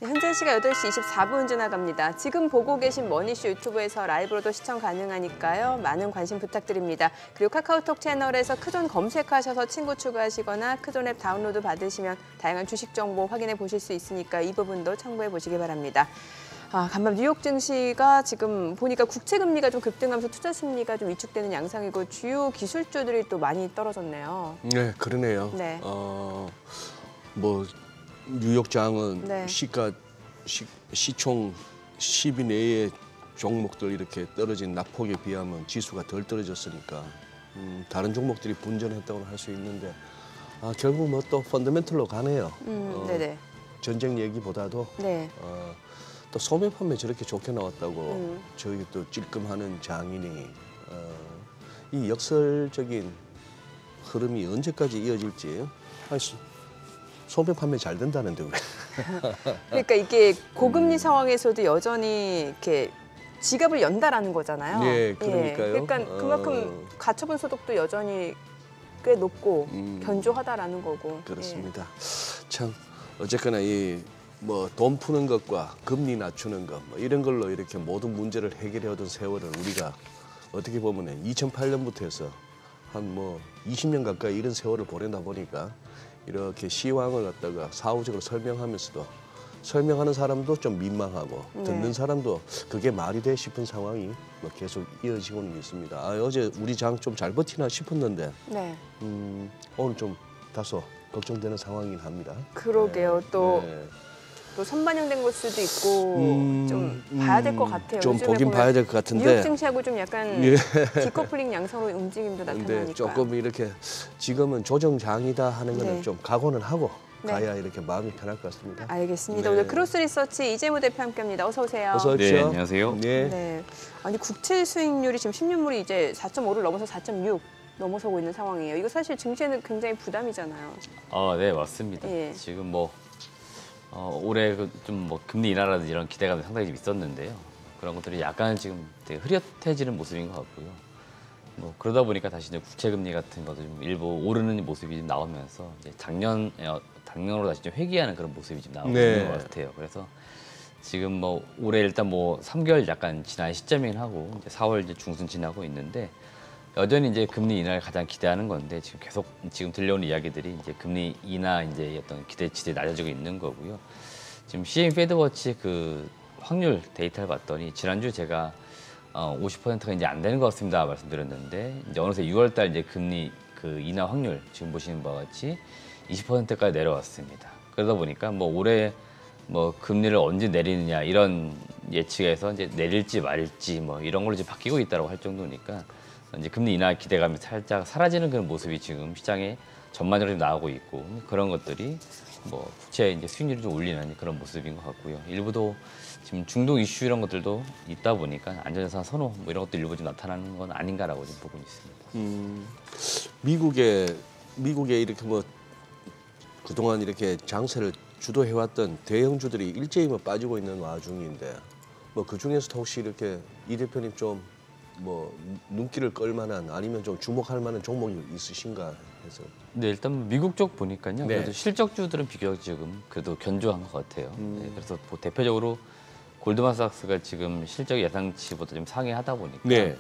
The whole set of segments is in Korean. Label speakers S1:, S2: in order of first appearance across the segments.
S1: 현재 시각 8시 24분 지나갑니다. 지금 보고 계신 머니쇼 유튜브에서 라이브로도 시청 가능하니까요. 많은 관심 부탁드립니다. 그리고 카카오톡 채널에서 크존 검색하셔서 친구 추가하시거나 크존 앱 다운로드 받으시면 다양한 주식 정보 확인해 보실 수 있으니까 이 부분도 참고해 보시기 바랍니다. 간밤 뉴욕 증시가 지금 보니까 국채 금리가 좀 급등하면서 투자 심리가 좀 위축되는 양상이고 주요 기술주들이 또 많이 떨어졌네요.
S2: 네, 그러네요.
S1: 네.
S2: 뭐 뉴욕장은
S1: 네.
S2: 시총 10위 내의 종목들 이렇게 떨어진 낙폭에 비하면 지수가 덜 떨어졌으니까 다른 종목들이 분전했다고 할 수 있는데 결국 뭐 또 펀더멘털로 가네요.
S1: 네네.
S2: 전쟁 얘기보다도
S1: 네.
S2: 또 소매 판매 저렇게 좋게 나왔다고 저희 또 찔끔하는 장인이 이 역설적인 흐름이 언제까지 이어질지 소매 판매 잘 된다는데 왜?
S1: 그러니까 이게 고금리 상황에서도 여전히 이렇게 지갑을 연다라는 거잖아요.
S2: 네, 그러니까요.
S1: 그러니까 그만큼 가처분 소득도 여전히 꽤 높고 견조하다라는 거고.
S2: 그렇습니다. 참 어쨌거나 이 뭐 돈 푸는 것과 금리 낮추는 것 뭐 이런 걸로 이렇게 모든 문제를 해결해 오던 세월을 우리가 어떻게 보면 2008년부터 해서 한 뭐 20년 가까이 이런 세월을 보내다 보니까 이렇게 시황을 갖다가 사후적으로 설명하면서도 설명하는 사람도 좀 민망하고 듣는 사람도 그게 말이 돼 싶은 상황이 뭐 계속 이어지고는 있습니다. 어제 우리 장 좀 잘 버티나 싶었는데
S1: 네.
S2: 오늘 좀 다소 걱정되는 상황이긴 합니다.
S1: 그러게요.
S2: 네.
S1: 또
S2: 네.
S1: 또 선반영된 걸 수도 있고 좀 봐야 될 것 같아요.
S2: 좀 보긴 봐야 될 것 같은데
S1: 뉴욕 증시하고 좀 약간 디커플링 양상으로 움직임도 나타나니까.
S2: 근데 조금 이렇게 지금은 조정장이다 하는 거는
S1: 네.
S2: 좀 각오는 하고
S1: 네.
S2: 가야 이렇게 마음이 편할 것 같습니다.
S1: 알겠습니다.
S2: 네.
S1: 오늘 크로스 리서치 이재무 대표 함께합니다. 어서 오세요.
S2: 어서 오십시오.
S3: 네, 안녕하세요.
S2: 네.
S1: 네. 아니 국채 수익률이 지금 10년물이 이제 4.5를 넘어서 4.6 넘어서고 있는 상황이에요. 이거 사실 증시에는 굉장히 부담이잖아요.
S3: 네, 맞습니다.
S1: 예.
S3: 지금 뭐 올해 좀 뭐 금리 인하라든지 이런 기대감이 상당히 좀 있었는데요. 그런 것들이 약간 지금 되게 흐릿해지는 모습인 것 같고요. 뭐 그러다 보니까 다시 이제 국채 금리 같은 것도 좀 일부 오르는 모습이 좀 나오면서 이제 작년으로 다시 좀 회귀하는 그런 모습이 좀 나오고
S2: 네.
S3: 있는 것 같아요. 그래서 지금 뭐 올해 일단 뭐 3개월 약간 지난 시점이긴 하고 이제 4월 이제 중순 지나고 있는데 여전히 이제 금리 인하를 가장 기대하는 건데 지금 계속 지금 들려오는 이야기들이 이제 금리 인하 이제 어떤 기대치들이 낮아지고 있는 거고요. 지금 CME 페드워치 그 확률 데이터를 봤더니 지난주 제가 50%가 이제 안 되는 것 같습니다 말씀드렸는데 이제 어느새 6월달 이제 금리 그 인하 확률 지금 보시는 바와 같이 20%까지 내려왔습니다. 그러다 보니까 뭐 올해 뭐 금리를 언제 내리느냐 이런 예측에서 이제 내릴지 말지 뭐 이런 걸로 이제 바뀌고 있다고 할 정도니까. 이제 금리 인하 기대감이 살짝 사라지는 그런 모습이 지금 시장에 전반적으로 좀 나오고 있고 그런 것들이 뭐 국채 이제 수익률을 좀 올리는 그런 모습인 것 같고요. 일부도 지금 중동 이슈 이런 것들도 있다 보니까 안전자산 선호 뭐 이런 것도 일부 좀 나타나는 건 아닌가라고 좀 보고 있습니다.
S2: 미국에 이렇게 뭐 그동안 이렇게 장세를 주도해왔던 대형주들이 일제히 뭐 빠지고 있는 와중인데 뭐 그 중에서도 혹시 이렇게 이 대표님 좀 뭐 눈길을 끌만한 아니면 좀 주목할 만한 종목이 있으신가 해서.
S3: 네, 일단 미국 쪽 보니까요.
S2: 네.
S3: 그래도 실적주들은 비교적 지금 그래도 견조한 것 같아요. 네, 그래서 뭐 대표적으로 골드만삭스가 지금 실적 예상치보다 좀 상회하다 보니까
S2: 네.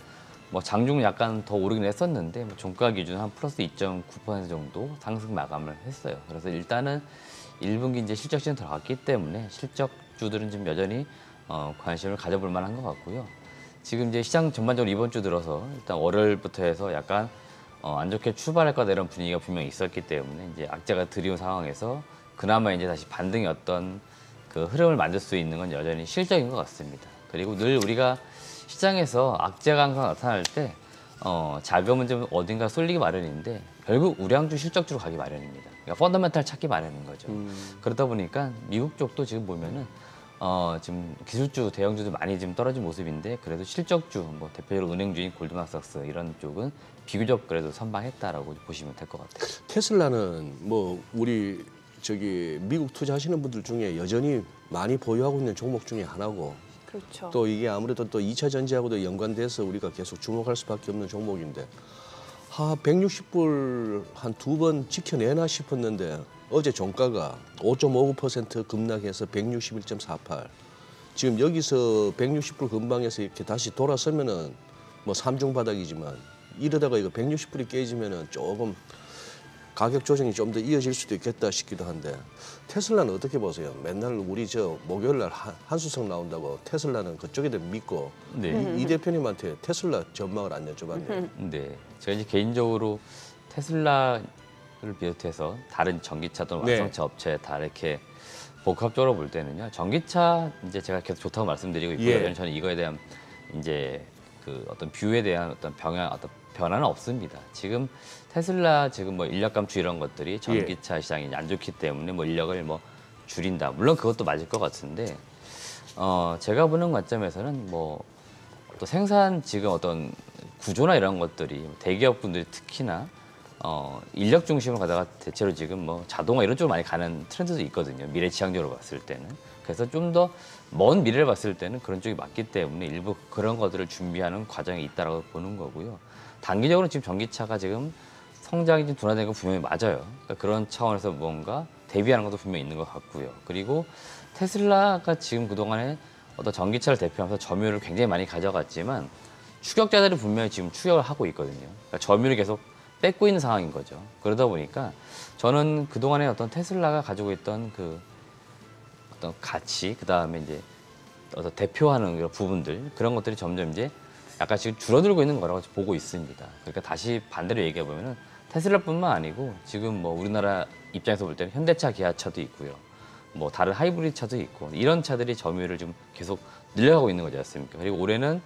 S3: 뭐 장중 약간 더 오르긴 했었는데 뭐 종가 기준 한 플러스 2.9% 정도 상승 마감을 했어요. 그래서 일단은 1분기 이제 실적 시즌 들어갔기 때문에 실적주들은 좀 여전히 관심을 가져볼 만한 것 같고요. 지금 이제 시장 전반적으로 이번 주 들어서 일단 월요일부터 해서 약간 안 좋게 출발할 거다 이런 분위기가 분명히 있었기 때문에 이제 악재가 들이온 상황에서 그나마 이제 다시 반등의 어떤 그 흐름을 만들 수 있는 건 여전히 실적인 것 같습니다. 그리고 늘 우리가 시장에서 악재가 항상 나타날 때 자금은 좀 어딘가 쏠리기 마련인데 결국 우량주 실적주로 가기 마련입니다. 그러니까 펀더멘탈 찾기 마련인 거죠. 그러다 보니까 미국 쪽도 지금 보면은 지금 기술주, 대형주도 많이 지금 떨어진 모습인데 그래도 실적주, 뭐 대표적으로 은행주인 골드만삭스 이런 쪽은 비교적 그래도 선방했다라고 보시면 될 것 같아요.
S2: 테슬라는 뭐 우리 미국 투자하시는 분들 중에 여전히 많이 보유하고 있는 종목 중에 하나고
S1: 그렇죠.
S2: 또 이게 아무래도 또 2차 전지하고도 연관돼서 우리가 계속 주목할 수밖에 없는 종목인데 160불 한 2번 지켜내나 싶었는데 어제 종가가 5.59% 급락해서 161.48. 지금 여기서 160불 근방에서 이렇게 다시 돌아서면은 뭐 삼중 바닥이지만 이러다가 이거 160불이 깨지면은 조금 가격 조정이 좀 더 이어질 수도 있겠다 싶기도 한데 테슬라는 어떻게 보세요? 맨날 우리 저 목요일 날 한수성 나온다고 테슬라는 그쪽에도 믿고
S3: 네.
S2: 이 대표님한테 테슬라 전망을 안 여쭤봤네요.
S3: 네, 제가 이제 개인적으로 테슬라를 비롯해서 다른 전기차 또는
S2: 네.
S3: 완성차 업체 다 이렇게 복합적으로 볼 때는요. 전기차 이제 제가 계속 좋다고 말씀드리고 있고요.
S2: 예.
S3: 저는 이거에 대한 이제 그 어떤 뷰에 대한 어떤 어떤 변화는 없습니다. 지금 테슬라 지금 뭐 인력 감축 이런 것들이 전기차 시장이 안 좋기 때문에 뭐 인력을 뭐 줄인다. 물론 그것도 맞을 것 같은데 제가 보는 관점에서는 뭐 또 생산 지금 어떤 구조나 이런 것들이 대기업 분들이 특히나 인력 중심으로 가다가 대체로 지금 뭐 자동화 이런 쪽으로 많이 가는 트렌드도 있거든요. 미래지향적으로 봤을 때는. 그래서 좀 더 먼 미래를 봤을 때는 그런 쪽이 맞기 때문에 일부 그런 것들을 준비하는 과정이 있다라고 보는 거고요. 단기적으로 지금 전기차가 지금 성장이 좀 둔화된 건 분명히 맞아요. 그러니까 그런 차원에서 뭔가 대비하는 것도 분명히 있는 것 같고요. 그리고 테슬라가 지금 그동안에 어떤 전기차를 대표하면서 점유율을 굉장히 많이 가져갔지만 추격자들은 분명히 지금 추격을 하고 있거든요. 그러니까 점유율을 계속 뺏고 있는 상황인 거죠. 그러다 보니까 저는 그동안에 어떤 테슬라가 가지고 있던 그 어떤 가치, 그 다음에 이제 어떤 대표하는 그런 부분들, 그런 것들이 점점 이제 약간 지금 줄어들고 있는 거라고 보고 있습니다. 그러니까 다시 반대로 얘기해 보면은 테슬라뿐만 아니고 지금 뭐 우리나라 입장에서 볼 때는 현대차, 기아차도 있고요. 뭐 다른 하이브리드 차도 있고 이런 차들이 점유율을 좀 계속 늘려가고 있는 거지 않습니까? 그리고 올해는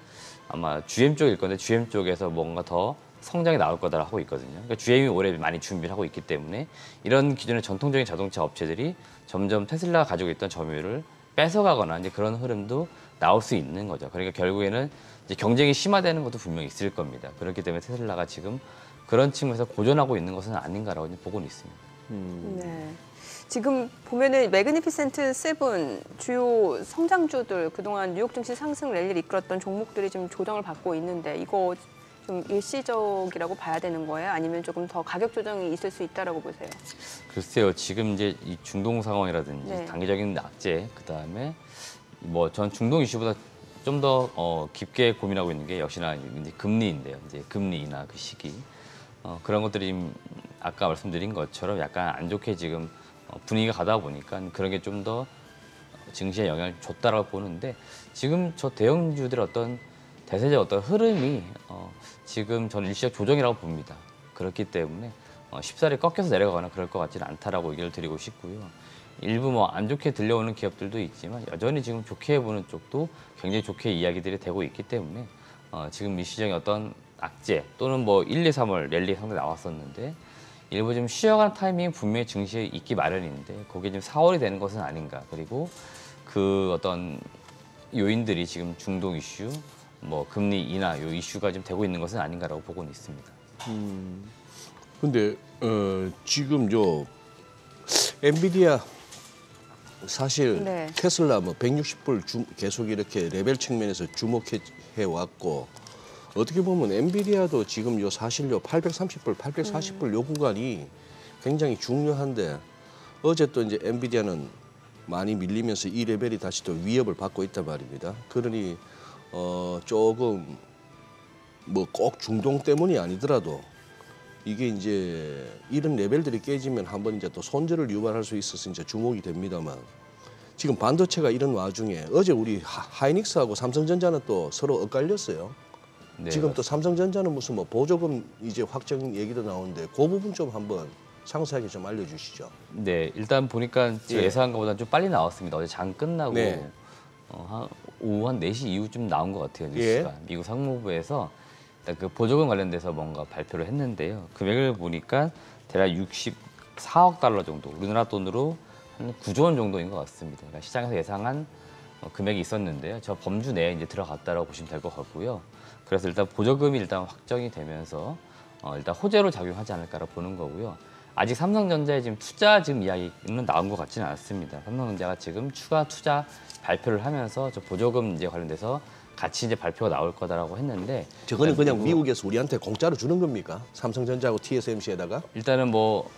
S3: 아마 GM 쪽일 건데 GM 쪽에서 뭔가 더 성장이 나올 거다 하고 있거든요. 그러니까 GM이 올해 많이 준비를 하고 있기 때문에 이런 기존의 전통적인 자동차 업체들이 점점 테슬라가 가지고 있던 점유율을 뺏어가거나 이제 그런 흐름도 나올 수 있는 거죠. 그러니까 결국에는 이제 경쟁이 심화되는 것도 분명히 있을 겁니다. 그렇기 때문에 테슬라가 지금 그런 측면에서 고전하고 있는 것은 아닌가라고 이제 보고는 있습니다.
S1: 네. 지금 보면은 매그니피센트 세븐 주요 성장주들 그동안 뉴욕 증시 상승 랠리를 이끌었던 종목들이 좀 조정을 받고 있는데 이거 좀 일시적이라고 봐야 되는 거예요? 아니면 조금 더 가격 조정이 있을 수 있다라고 보세요?
S3: 글쎄요, 지금 이제 이 중동 상황이라든지
S1: 네.
S3: 단기적인 악재, 그 다음에 뭐 전 중동 이슈보다 좀 더 깊게 고민하고 있는 게 역시나 이제 금리인데요. 이제 금리 인하 그 시기 그런 것들이 지금 아까 말씀드린 것처럼 약간 안 좋게 지금 분위기가 가다 보니까 그런 게 좀 더 증시에 영향을 줬다라고 보는데 지금 저 대형주들의 어떤 대세적 어떤 흐름이 지금 저는 일시적 조정이라고 봅니다. 그렇기 때문에 쉽사리 꺾여서 내려가거나 그럴 것 같지는 않다라고 얘기를 드리고 싶고요. 일부 뭐 안 좋게 들려오는 기업들도 있지만 여전히 지금 좋게 보는 쪽도 굉장히 좋게 이야기들이 되고 있기 때문에 지금 이 시장의 어떤 악재 또는 뭐 1, 2, 3월 랠리 상당히 나왔었는데 일부 좀 쉬어가는 타이밍이 분명히 증시에 있기 마련인데 그게 지금 4월이 되는 것은 아닌가. 그리고 그 어떤 요인들이 지금 중동 이슈, 뭐 금리 인하 요 이슈가 좀 되고 있는 것은 아닌가라고 보고는 있습니다.
S2: 근데 지금 요 엔비디아 사실
S1: 네.
S2: 테슬라 뭐 160불 계속 이렇게 레벨 측면에서 주목해 왔고 어떻게 보면 엔비디아도 지금 요 사실 요 830불, 840불 요 구간이 굉장히 중요한데 어제 또 이제 엔비디아는 많이 밀리면서 이 레벨이 다시 또 위협을 받고 있단 말입니다. 그러니 조금 뭐 꼭 중동 때문이 아니더라도 이게 이제 이런 레벨들이 깨지면 한번 이제 또 손절을 유발할 수 있어서 이제 주목이 됩니다만 지금 반도체가 이런 와중에 어제 우리 하이닉스하고 삼성전자는 또 서로 엇갈렸어요.
S3: 네,
S2: 지금 또 삼성전자는 무슨 뭐 보조금 이제 확정 얘기도 나오는데 그 부분 좀 한번 상세하게 좀 알려주시죠.
S3: 네, 일단 보니까 제가
S2: 예.
S3: 예상한 것보다 좀 빨리 나왔습니다. 어제 장 끝나고
S2: 네.
S3: 오후 한 4시 이후쯤 나온 것 같아요.
S2: 예.
S3: 뉴스가. 미국 상무부에서 일단 그 보조금 관련돼서 뭔가 발표를 했는데요. 금액을 보니까 대략 64억 달러 정도, 우리나라 돈으로 한 9조 원 정도인 것 같습니다. 그러니까 시장에서 예상한 금액이 있었는데요. 저 범주 내에 이제 들어갔다라고 보시면 될 것 같고요. 그래서 일단 보조금이 일단 확정이 되면서 일단 호재로 작용하지 않을까라고 보는 거고요. 아직 삼성전자의 지금 투자 지금 이야기는 나온 것 같지는 않습니다. 삼성전자가 지금 추가 투자 발표를 하면서 저 보조금 이제 관련돼서 같이 이제 발표가 나올 거다라고 했는데
S2: 저거는 그냥
S3: 그리고
S2: 미국에서 우리한테 공짜로 주는 겁니까? 삼성전자하고 TSMC에다가?
S3: 일단은 뭐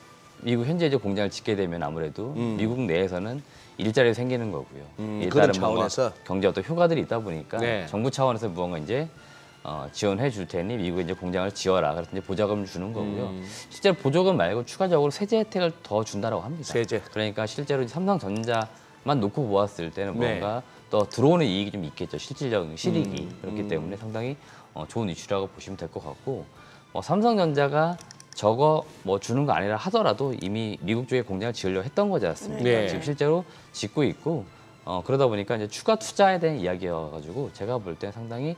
S3: 미국 현재 이제 공장을 짓게 되면 아무래도 미국 내에서는 일자리가 생기는 거고요. 이에
S2: 그런
S3: 따른 뭔가
S2: 차원에서
S3: 경제 어떤 효과들이 있다 보니까
S2: 네.
S3: 정부 차원에서 무언가 이제 지원해 줄 테니 미국에 이제 공장을 지어라. 그래서 이제 보조금을 주는 거고요. 실제로 보조금 말고 추가적으로 세제 혜택을 더 준다라고 합니다.
S2: 세제.
S3: 그러니까 실제로 이제 삼성전자만 놓고 보았을 때는
S2: 네.
S3: 뭔가 또 들어오는 이익이 좀 있겠죠. 실질적인 실익이. 그렇기 때문에 상당히 좋은 이슈라고 보시면 될 것 같고 삼성전자가 저거 뭐 주는 거 아니라 하더라도 이미 미국 쪽에 공장을 지으려고 했던 거지 않습니까?
S2: 네.
S3: 지금 실제로 짓고 있고 그러다 보니까 이제 추가 투자에 대한 이야기여가지고 제가 볼 때는 상당히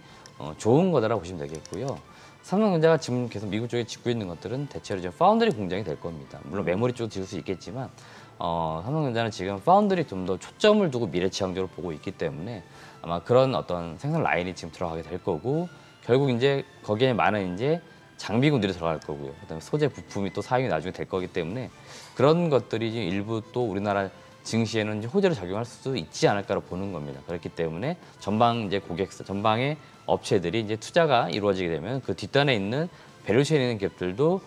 S3: 좋은 거다라고 보시면 되겠고요. 삼성전자가 지금 계속 미국 쪽에 짓고 있는 것들은 대체로 이제 파운드리 공장이 될 겁니다. 물론 메모리 쪽도 지을 수 있겠지만 삼성전자는 지금 파운드리 좀 더 초점을 두고 미래지향적으로 보고 있기 때문에 아마 그런 어떤 생산 라인이 지금 들어가게 될 거고 결국 이제 거기에 많은 이제 장비군들이 들어갈 거고요. 그다음에 소재 부품이 또 사용이 나중에 될 거기 때문에 그런 것들이 이제 일부 또 우리나라 증시에는 이제 호재로 작용할 수도 있지 않을까로 보는 겁니다. 그렇기 때문에 전방 이제 고객사, 전방의 업체들이 이제 투자가 이루어지게 되면 그 뒷단에 있는 밸류체인에 있는 기업들도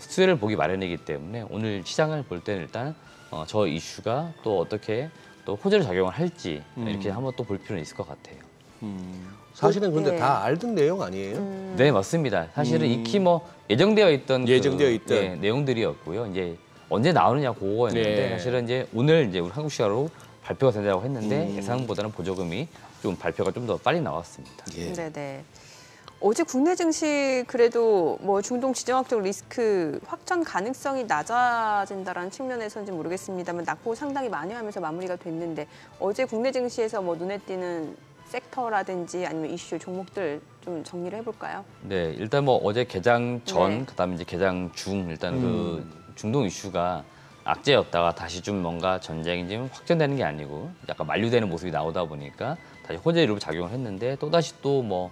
S3: 수혜를 보기 마련이기 때문에 오늘 시장을 볼 때는 일단 저 이슈가 또 어떻게 또 호재로 작용을 할지 이렇게 한번 또 볼 필요는 있을 것 같아요.
S2: 사실은 근데
S1: 네.
S2: 다 알던 내용 아니에요?
S3: 네, 맞습니다. 사실은 익히 뭐 예정되어 있던 내용들이었고요. 이제 언제 나오느냐 그거였는데
S2: 네.
S3: 사실은 이제 오늘 이제 우리 한국 시간으로 발표가 된다고 했는데 예상보다는 보조금이 좀 발표가 좀 더 빨리 나왔습니다.
S2: 예.
S1: 네네. 어제 국내 증시 그래도 뭐 중동 지정학적 리스크 확전 가능성이 낮아진다라는 측면에서인지 모르겠습니다만 낙폭 상당히 만회하면서 마무리가 됐는데 어제 국내 증시에서 뭐 눈에 띄는 섹터라든지 아니면 이슈 종목들 좀 정리를 해볼까요?
S3: 네, 일단 뭐 어제 개장 전,
S1: 네.
S3: 그다음에 이제 개장 중 일단 그 중동 이슈가 악재였다가 다시 좀 뭔가 전쟁이 좀 확전되는 게 아니고 약간 만류되는 모습이 나오다 보니까 다시 호재로 작용을 했는데 또 다시 또 뭐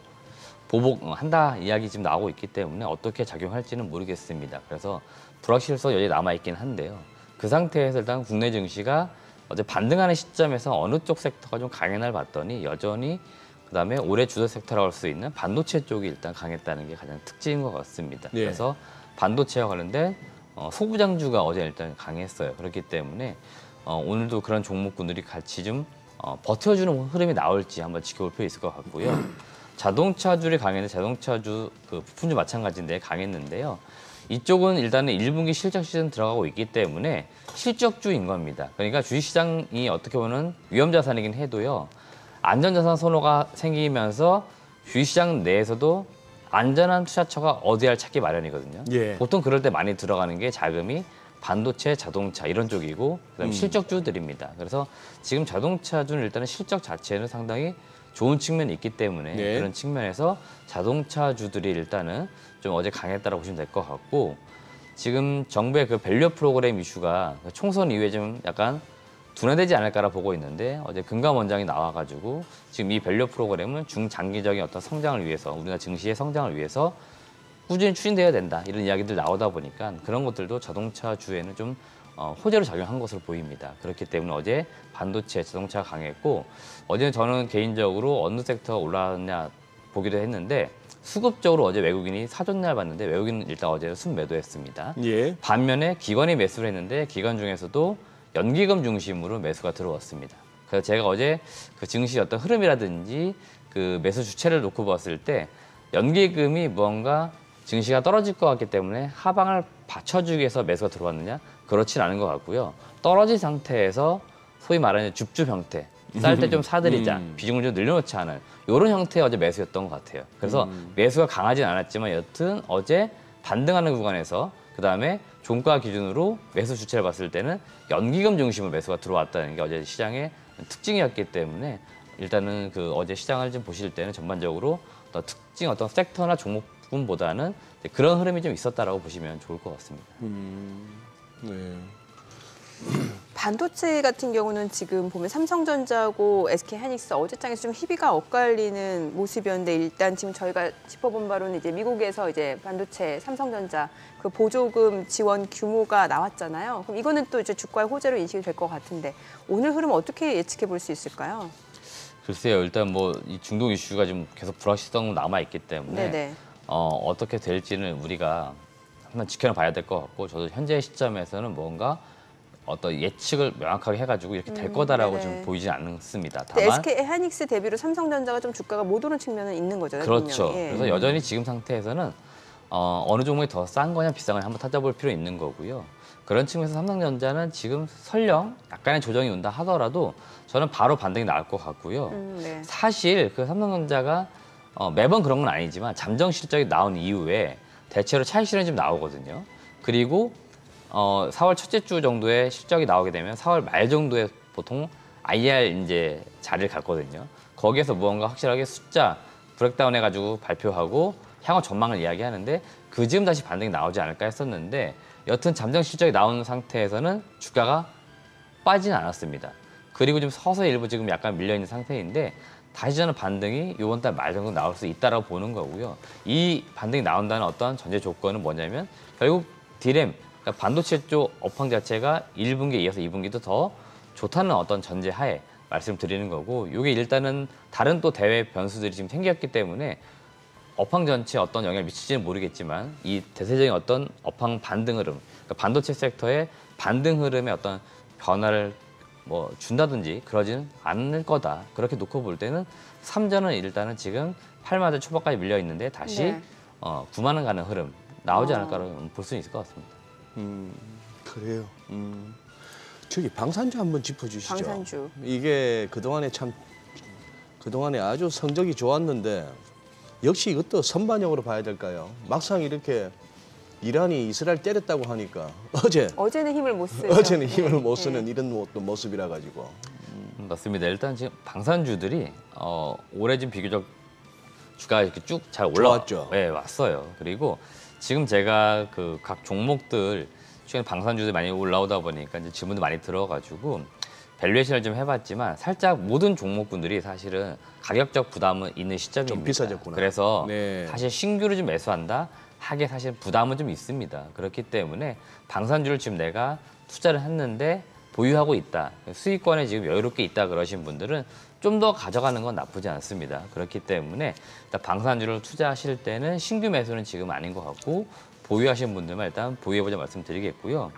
S3: 보복한다 이야기 지금 나오고 있기 때문에 어떻게 작용할지는 모르겠습니다. 그래서 불확실성 여전히 남아 있긴 한데요. 그 상태에서 일단 국내 증시가 어제 반등하는 시점에서 어느 쪽 섹터가 좀 강연을 봤더니 여전히 그다음에 올해 주도 섹터라고 할 수 있는 반도체 쪽이 일단 강했다는 게 가장 특징인 것 같습니다.
S2: 예.
S3: 그래서 반도체와 관련된 소부장주가 어제 일단 강했어요. 그렇기 때문에 오늘도 그런 종목군들이 같이 좀 버텨주는 흐름이 나올지 한번 지켜볼 필요 있을 것 같고요. 자동차주를 강했는데 자동차주 그 부품주 마찬가지인데 강했는데요. 이쪽은 일단은 1분기 실적 시즌 들어가고 있기 때문에 실적주인 겁니다. 그러니까 주식시장이 어떻게 보면 위험자산이긴 해도요. 안전자산 선호가 생기면서 주식시장 내에서도 안전한 투자처가 어디를 찾기 마련이거든요.
S2: 예.
S3: 보통 그럴 때 많이 들어가는 게 자금이 반도체, 자동차 이런 쪽이고 그다음에 실적주들입니다. 그래서 지금 자동차주는 일단은 실적 자체는 상당히 좋은 측면이 있기 때문에
S2: 네.
S3: 그런 측면에서 자동차주들이 일단은 좀 어제 강했다라고 보시면 될 것 같고 지금 정부의 그 밸류 프로그램 이슈가 총선 이후에 좀 약간 둔화되지 않을까라 보고 있는데 어제 금감원장이 나와가지고 지금 이 밸류 프로그램은 중장기적인 어떤 성장을 위해서 우리나라 증시의 성장을 위해서 꾸준히 추진돼야 된다 이런 이야기들 나오다 보니까 그런 것들도 자동차주에는 좀 호재로 작용한 것으로 보입니다. 그렇기 때문에 어제 반도체, 자동차가 강했고 어제 저는 개인적으로 어느 섹터가 올라왔냐 보기도 했는데 수급적으로 어제 외국인이 사줬냐 봤는데 외국인은 일단 어제 순매도했습니다.
S2: 예.
S3: 반면에 기관이 매수를 했는데 기관 중에서도 연기금 중심으로 매수가 들어왔습니다. 그래서 제가 어제 그 증시 어떤 흐름이라든지 그 매수 주체를 놓고 봤을 때 연기금이 무언가 증시가 떨어질 것 같기 때문에 하방을 받쳐주기 위해서 매수가 들어왔느냐? 그렇진 않은 것 같고요. 떨어진 상태에서 소위 말하는 줍줍 형태, 쌀 때 좀 사들이자, 비중을 좀 늘려놓지 않은 이런 형태의 어제 매수였던 것 같아요. 그래서 매수가 강하진 않았지만 여튼 어제 반등하는 구간에서 그다음에 종가 기준으로 매수 주체를 봤을 때는 연기금 중심으로 매수가 들어왔다는 게 어제 시장의 특징이었기 때문에 일단은 그 어제 시장을 좀 보실 때는 전반적으로 어떤 특징 어떤 섹터나 종목군보다는 그런 흐름이 좀 있었다라고 보시면 좋을 것 같습니다.
S2: 네.
S1: 반도체 같은 경우는 지금 보면 삼성전자하고 SK하이닉스 어제장에서 좀 희비가 엇갈리는 모습이었는데 일단 지금 저희가 짚어본 바로는 이제 미국에서 이제 반도체 삼성전자 그 보조금 지원 규모가 나왔잖아요. 그럼 이거는 또 이제 주가의 호재로 인식이 될 것 같은데 오늘 흐름 어떻게 예측해 볼 수 있을까요?
S3: 글쎄요, 일단 뭐 이 중동 이슈가 좀 계속 불확실성 남아 있기 때문에
S1: 네네.
S3: 어떻게 될지는 우리가 한번 지켜봐야 될 것 같고 저도 현재 시점에서는 뭔가 어떤 예측을 명확하게 해가지고 이렇게 될 거다라고
S1: 네네.
S3: 좀 보이지 않습니다.
S1: 근데
S3: 다만
S1: SK 하이닉스 대비로 삼성전자가 좀 주가가 못 오른 측면은 있는 거잖아요.
S3: 그렇죠.
S1: 분명히. 예.
S3: 그래서 여전히 지금 상태에서는 어느 종목이 더 싼 거냐 비싼 거냐 한번 찾아볼 필요 있는 거고요. 그런 측면에서 삼성전자는 지금 설령 약간의 조정이 온다 하더라도 저는 바로 반등이 나올 것 같고요.
S1: 네.
S3: 사실 그 삼성전자가 매번 그런 건 아니지만 잠정 실적이 나온 이후에 대체로 차익 실현이 좀 나오거든요. 그리고 4월 첫째 주 정도에 실적이 나오게 되면 4월 말 정도에 보통 IR 이제 자리를 갖거든요. 거기에서 무언가 확실하게 숫자 브렉다운 해가지고 발표하고 향후 전망을 이야기하는데 그 즈음 다시 반등이 나오지 않을까 했었는데 여튼 잠정 실적이 나오는 상태에서는 주가가 빠지진 않았습니다. 그리고 좀 서서히 일부 지금 약간 밀려있는 상태인데 다시 저는 반등이 이번 달 말 정도 나올 수 있다라고 보는 거고요. 이 반등이 나온다는 어떤 전제 조건은 뭐냐면 결국 디램, 그러니까 반도체 쪽 업황 자체가 1분기에 이어서 2분기도 더 좋다는 어떤 전제 하에 말씀드리는 거고 이게 일단은 다른 또 대외 변수들이 지금 생겼기 때문에 업황 전체에 어떤 영향을 미칠지는 모르겠지만 이 대세적인 어떤 업황 반등 흐름, 그러니까 반도체 섹터의 반등 흐름에 어떤 변화를 뭐 준다든지 그러지는 않을 거다. 그렇게 놓고 볼 때는 삼전은 일단은 지금 8만 원 초반까지 밀려 있는데 다시
S1: 네.
S3: 9만 원 가는 흐름 나오지 않을까라고 볼 수 있을 것 같습니다.
S2: 그래요. 저기 방산주 한번 짚어주시죠.
S1: 방산주.
S2: 이게 그동안에 아주 성적이 좋았는데 역시 이것도 선반영으로 봐야 될까요? 막상 이렇게 이란이 이스라엘 때렸다고 하니까
S1: 어제는 힘을 못 쓰요.
S2: 어제는 힘을 못 쓰는 이런 모습이라 가지고.
S3: 맞습니다. 일단 지금 방산주들이 올해 지금 비교적 주가가 이렇게 쭉 잘 올라왔죠. 네, 왔어요. 그리고 지금 제가 그 각 종목들 최근에 방산주들이 많이 올라오다 보니까 이제 질문도 많이 들어가지고 밸류에이션을 좀 해봤지만 살짝 모든 종목군들이 사실은 가격적 부담은 있는 시점입니다.
S2: 좀 비싸졌구나.
S3: 그래서
S2: 네.
S3: 사실 신규를 좀 매수한다 하게 사실 부담은 좀 있습니다. 그렇기 때문에 방산주를 지금 내가 투자를 했는데 보유하고 있다. 수익권에 지금 여유롭게 있다 그러신 분들은 좀 더 가져가는 건 나쁘지 않습니다. 그렇기 때문에 일단 방산주를 투자하실 때는 신규 매수는 지금 아닌 것 같고 보유하신 분들만 일단 보유해보자 말씀드리겠고요.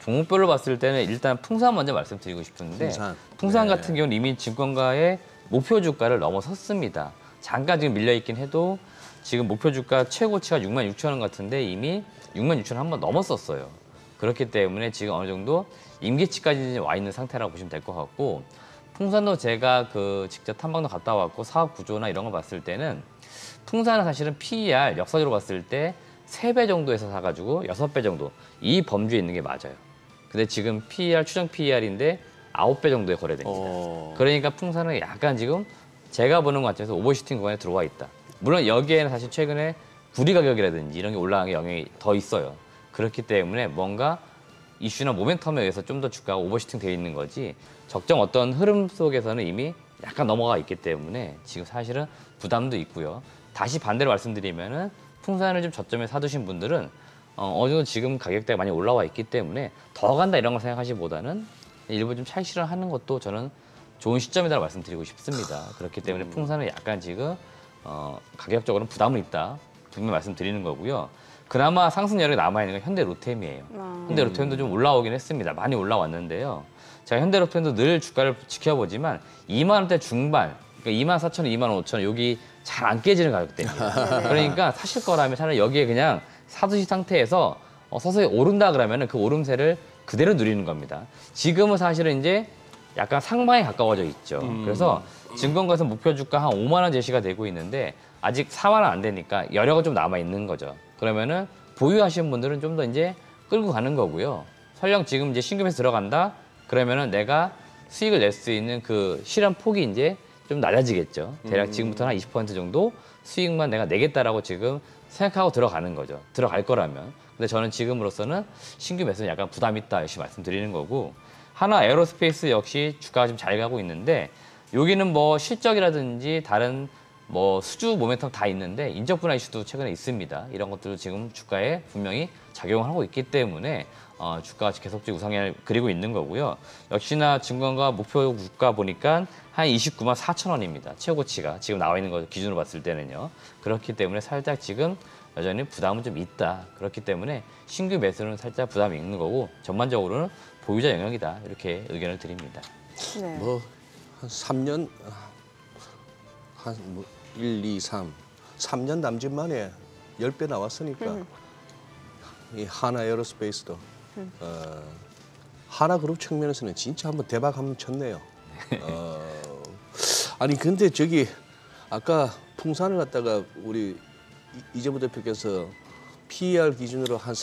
S3: 종목별로 봤을 때는 일단 풍산 먼저 말씀드리고 싶은데 풍산
S2: 네.
S3: 같은 경우는 이미 증권가의 목표 주가를 넘어섰습니다. 잠깐 지금 밀려있긴 해도 지금 목표 주가 최고치가 66,000원 같은데 이미 66,000원 한번 넘었었어요. 그렇기 때문에 지금 어느 정도 임계치까지 와 있는 상태라고 보시면 될 것 같고 풍산도 제가 그 직접 탐방도 갔다 왔고 사업 구조나 이런 거 봤을 때는 풍산은 사실은 PER 역사적으로 봤을 때 3배 정도에서 사가지고 6배 정도 이 범주에 있는 게 맞아요. 근데 지금 PER 추정 PER인데 9배 정도에 거래됩니다. 그러니까 풍산은 약간 지금 제가 보는 관점에서 오버슈팅 구간에 들어와 있다. 물론 여기에는 사실 최근에 구리 가격이라든지 이런 게 올라간 게 영향이 더 있어요. 그렇기 때문에 뭔가 이슈나 모멘텀에 의해서 좀 더 주가가 오버슈팅 되어 있는 거지 적정 어떤 흐름 속에서는 이미 약간 넘어가 있기 때문에 지금 사실은 부담도 있고요. 다시 반대로 말씀드리면은 풍산을 좀 저점에 사두신 분들은 어느 정도 지금 가격대가 많이 올라와 있기 때문에 더 간다 이런 걸 생각하시보다는 일부 좀 차익 실현하는 것도 저는 좋은 시점이라고 말씀드리고 싶습니다. 그렇기 때문에 풍산은 약간 지금 가격적으로는 부담은 있다 분명히 말씀드리는 거고요. 그나마 상승 여력이 남아있는 건 현대로템이에요. 현대로템도 좀 올라오긴 했습니다. 많이 올라왔는데요. 제가 현대로템도 늘 주가를 지켜보지만 2만 원대 중반, 그러니까 24,000원, 25,000원 여기 잘 안 깨지는 가격대입니다. 그러니까 사실 거라면 차라리 여기에 그냥 사두시 상태에서 서서히 오른다 그러면 그 오름세를 그대로 누리는 겁니다. 지금은 사실은 이제 약간 상방에 가까워져 있죠. 그래서 증권가에서 목표 주가 한 5만 원 제시가 되고 있는데 아직 4만 원 안 되니까 여력은 좀 남아 있는 거죠. 그러면은 보유하시는 분들은 좀 더 이제 끌고 가는 거고요. 설령 지금 이제 신규 매수 들어간다 그러면은 내가 수익을 낼 수 있는 그 실현 폭이 이제 좀 낮아지겠죠. 대략 지금부터 한 20% 정도 수익만 내가 내겠다라고 지금 생각하고 들어가는 거죠. 들어갈 거라면. 근데 저는 지금으로서는 신규 매수는 약간 부담 있다 역시 말씀드리는 거고 하나 에어로스페이스 역시 주가가 좀 잘 가고 있는데 여기는 뭐 실적이라든지 다른 뭐 수주 모멘텀 다 있는데 인적 분할 이슈도 최근에 있습니다. 이런 것들도 지금 주가에 분명히 작용을 하고 있기 때문에 주가가 계속적으로 우상향을 그리고 있는 거고요. 역시나 증권가 목표 주가 보니까 한 29만 4천 원입니다. 최고치가 지금 나와 있는 거 기준으로 봤을 때는요. 그렇기 때문에 살짝 지금 여전히 부담은 좀 있다. 그렇기 때문에 신규 매수는 살짝 부담이 있는 거고 전반적으로는 보유자 영역이다. 이렇게 의견을 드립니다.
S1: 네.
S2: 뭐 한 3년 한 뭐 1, 2, 3년 남짓 만에 10배 나왔으니까 이 하나 에어로스페이스도 하나그룹 측면에서는 진짜 한번 대박 한번 쳤네요. 아니 근데 저기 아까 풍산을 갖다가 우리 이재부 대표께서 PER 기준으로 한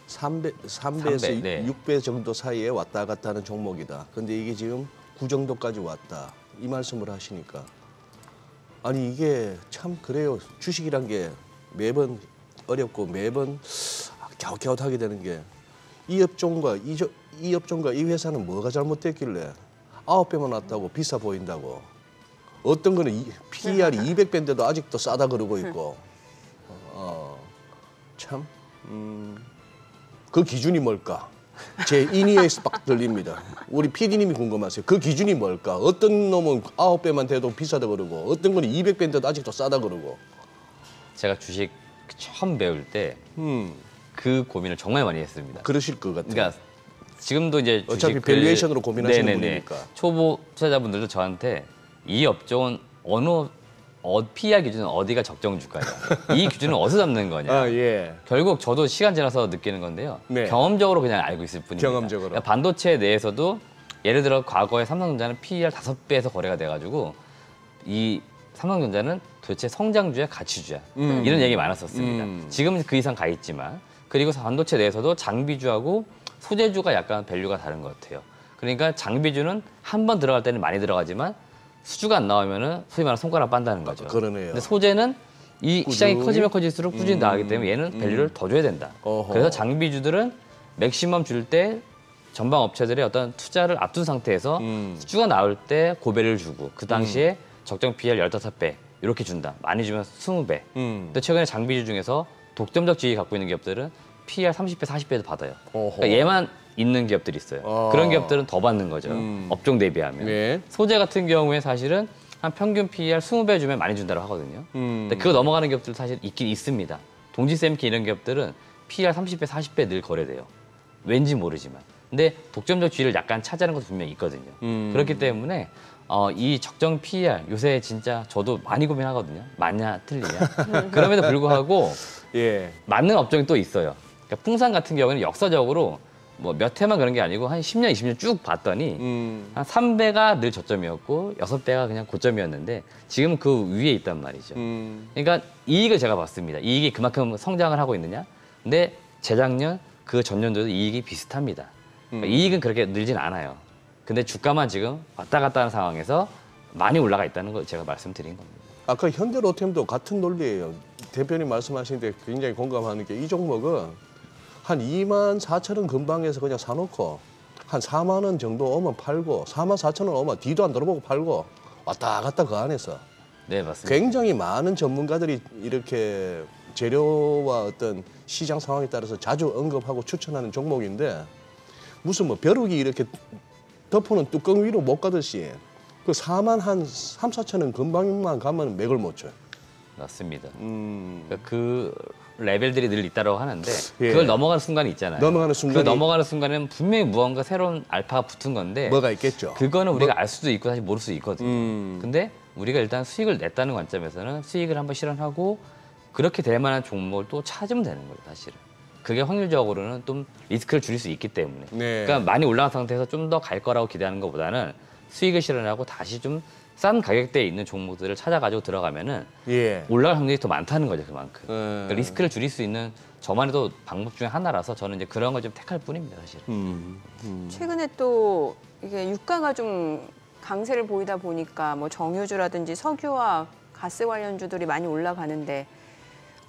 S2: 3배에서
S3: 네.
S2: 6배 정도 사이에 왔다 갔다 하는 종목이다. 근데 이게 지금 9 정도까지 왔다. 이 말씀을 하시니까 아니 이게 참 그래요. 주식이란 게 매번 어렵고 매번 갸웃갸웃하게 되는 게 이 업종과 이 업종과 이 회사는 뭐가 잘못됐길래 9배만 왔다고 비싸 보인다고. 어떤 거는 PER이 200배인데도 아직도 싸다 그러고 있고. 참, 그 기준이 뭘까? 제 인이에서 막 들립니다. 우리 PD님이 궁금하세요. 그 기준이 뭘까? 어떤 놈은 9배만 돼도 비싸다 그러고 어떤 거는 200배인데도 아직도 싸다 그러고.
S3: 제가 주식 처음 배울 때 그 고민을 정말 많이 했습니다.
S2: 그러실 것 같아요.
S3: 그러니까 지금도 이제
S2: 어차피
S3: 주식을-
S2: 밸류에이션으로 고민하시는
S3: 네네네.
S2: 분이니까.
S3: 초보 투자자분들도 저한테 이 업종은 PER 기준은 어디가 적정 주가냐, 이 기준은 어디서 잡는 거냐.
S2: 아, 예.
S3: 결국 저도 시간 지나서 느끼는 건데요.
S2: 네.
S3: 경험적으로 그냥 알고 있을 뿐입니다.
S2: 경험적으로.
S3: 그러니까 반도체 내에서도 예를 들어 과거에 삼성전자는 PER 5배에서 거래가 돼가지고 이 삼성전자는 도대체 성장주야 가치주야 이런 얘기 많았었습니다. 지금은 그 이상 가 있지만 그리고 반도체 내에서도 장비주하고 소재주가 약간 밸류가 다른 것 같아요. 그러니까 장비주는 한 번 들어갈 때는 많이 들어가지만 수주가 안 나오면은 소위 말하는 손가락 빤다는 거죠.
S2: 그러네요.
S3: 근데 소재는 이 시장이
S2: 꾸준히?
S3: 커지면 커질수록 꾸준히 나가기 때문에 얘는 밸류를 더 줘야 된다.
S2: 어허.
S3: 그래서 장비주들은 맥시멈 줄 때 전방 업체들의 어떤 투자를 앞둔 상태에서 수주가 나올 때 고배를 주고 그 당시에 적정 PER 15배 이렇게 준다. 많이 주면 20배. 근데 최근에 장비주 중에서 독점적 지위 갖고 있는 기업들은 PER 30배, 40배도 받아요.
S2: 어허.
S3: 그러니까 얘만 있는 기업들이 있어요. 그런 기업들은 더 받는 거죠. 업종 대비하면.
S2: 네.
S3: 소재 같은 경우에 사실은 한 평균 PER 20배 주면 많이 준다고 하거든요. 근데 그거 넘어가는 기업들 사실 있긴 있습니다. 동지쌤키 이런 기업들은 PER 30배, 40배 늘 거래돼요. 왠지 모르지만. 근데 독점적 지위를 약간 차지하는 것도 분명히 있거든요. 그렇기 때문에 이 적정 PER 요새 진짜 저도 많이 고민하거든요. 맞냐 틀리냐. 그럼에도 불구하고
S2: 예.
S3: 맞는 업종이 또 있어요. 그러니까 풍산 같은 경우는 역사적으로 뭐 몇 해만 그런 게 아니고 한 10년, 20년 쭉 봤더니 한 3배가 늘 저점이었고 6배가 그냥 고점이었는데 지금 그 위에 있단 말이죠. 그러니까 이익을 제가 봤습니다. 이익이 그만큼 성장을 하고 있느냐? 근데 재작년 그 전년도도 이익이 비슷합니다. 그러니까 이익은 그렇게 늘진 않아요. 근데 주가만 지금 왔다 갔다 하는 상황에서 많이 올라가 있다는 걸 제가 말씀드린 겁니다.
S2: 아까 현대로템도 같은 논리예요. 대표님 말씀하시는데 굉장히 공감하는 게 이 종목은 한 24,000원 근방에서 그냥 사놓고 한 4만 원 정도 오면 팔고 44,000원 오면 뒤도 안 돌아보고 팔고 왔다 갔다 그 안에서
S3: 네, 맞습니다.
S2: 굉장히 많은 전문가들이 이렇게 재료와 어떤 시장 상황에 따라서 자주 언급하고 추천하는 종목인데 무슨 뭐 벼룩이 이렇게 덮어놓은 뚜껑 위로 못 가듯이 그 4만 한 3, 4천원 근방만 가면 맥을 못 줘요.
S3: 맞습니다. 그러니까 그 레벨들이 늘 있다고 하는데
S2: 예.
S3: 그걸 넘어가는 순간이 있잖아요.
S2: 넘어가는 순간이-
S3: 그 넘어가는 순간에는 분명히 무언가 새로운 알파가 붙은 건데
S2: 뭐가 있겠죠.
S3: 그거는 우리가 알 수도 있고 사실 모를 수도 있거든요. 근데 우리가 일단 수익을 냈다는 관점에서는 수익을 한번 실현하고 그렇게 될 만한 종목을 또 찾으면 되는 거예요, 사실은. 그게 확률적으로는 좀 리스크를 줄일 수 있기 때문에.
S2: 네.
S3: 그러니까 많이 올라간 상태에서 좀 더 갈 거라고 기대하는 것보다는 수익을 실현하고 다시 좀 싼 가격대에 있는 종목들을 찾아가지고 들어가면은
S2: 예.
S3: 올라갈 확률이 더 많다는 거죠, 그만큼.
S2: 네.
S3: 그러니까 리스크를 줄일 수 있는 저만 해도 방법 중에 하나라서 저는 이제 그런 걸 좀 택할 뿐입니다, 사실.
S1: 최근에 또 이게 유가가 좀 강세를 보이다 보니까 뭐 정유주라든지 석유와 가스 관련주들이 많이 올라가는데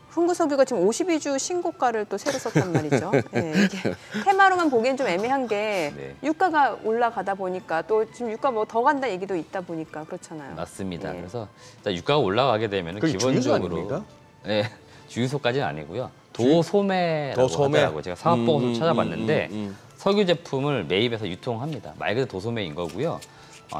S1: 흥구석유가 지금 52주 신고가를 또 새로 썼단 말이죠. 네, 이게 테마로만 보기엔 좀 애매한 게
S3: 네.
S1: 유가가 올라가다 보니까 또 지금 유가 뭐 더 간다 얘기도 있다 보니까 그렇잖아요.
S3: 맞습니다.
S1: 예.
S3: 그래서 일단 유가가 올라가게 되면
S2: 그게 주유소
S3: 기본적으로
S2: 아닙니까?
S3: 네, 주유소까지는 아니고요. 도소매라고
S2: 도소매?
S3: 하더라고요. 제가 사업 보고서 찾아봤는데
S2: 음.
S3: 석유 제품을 매입해서 유통합니다. 말 그대로 도소매인 거고요.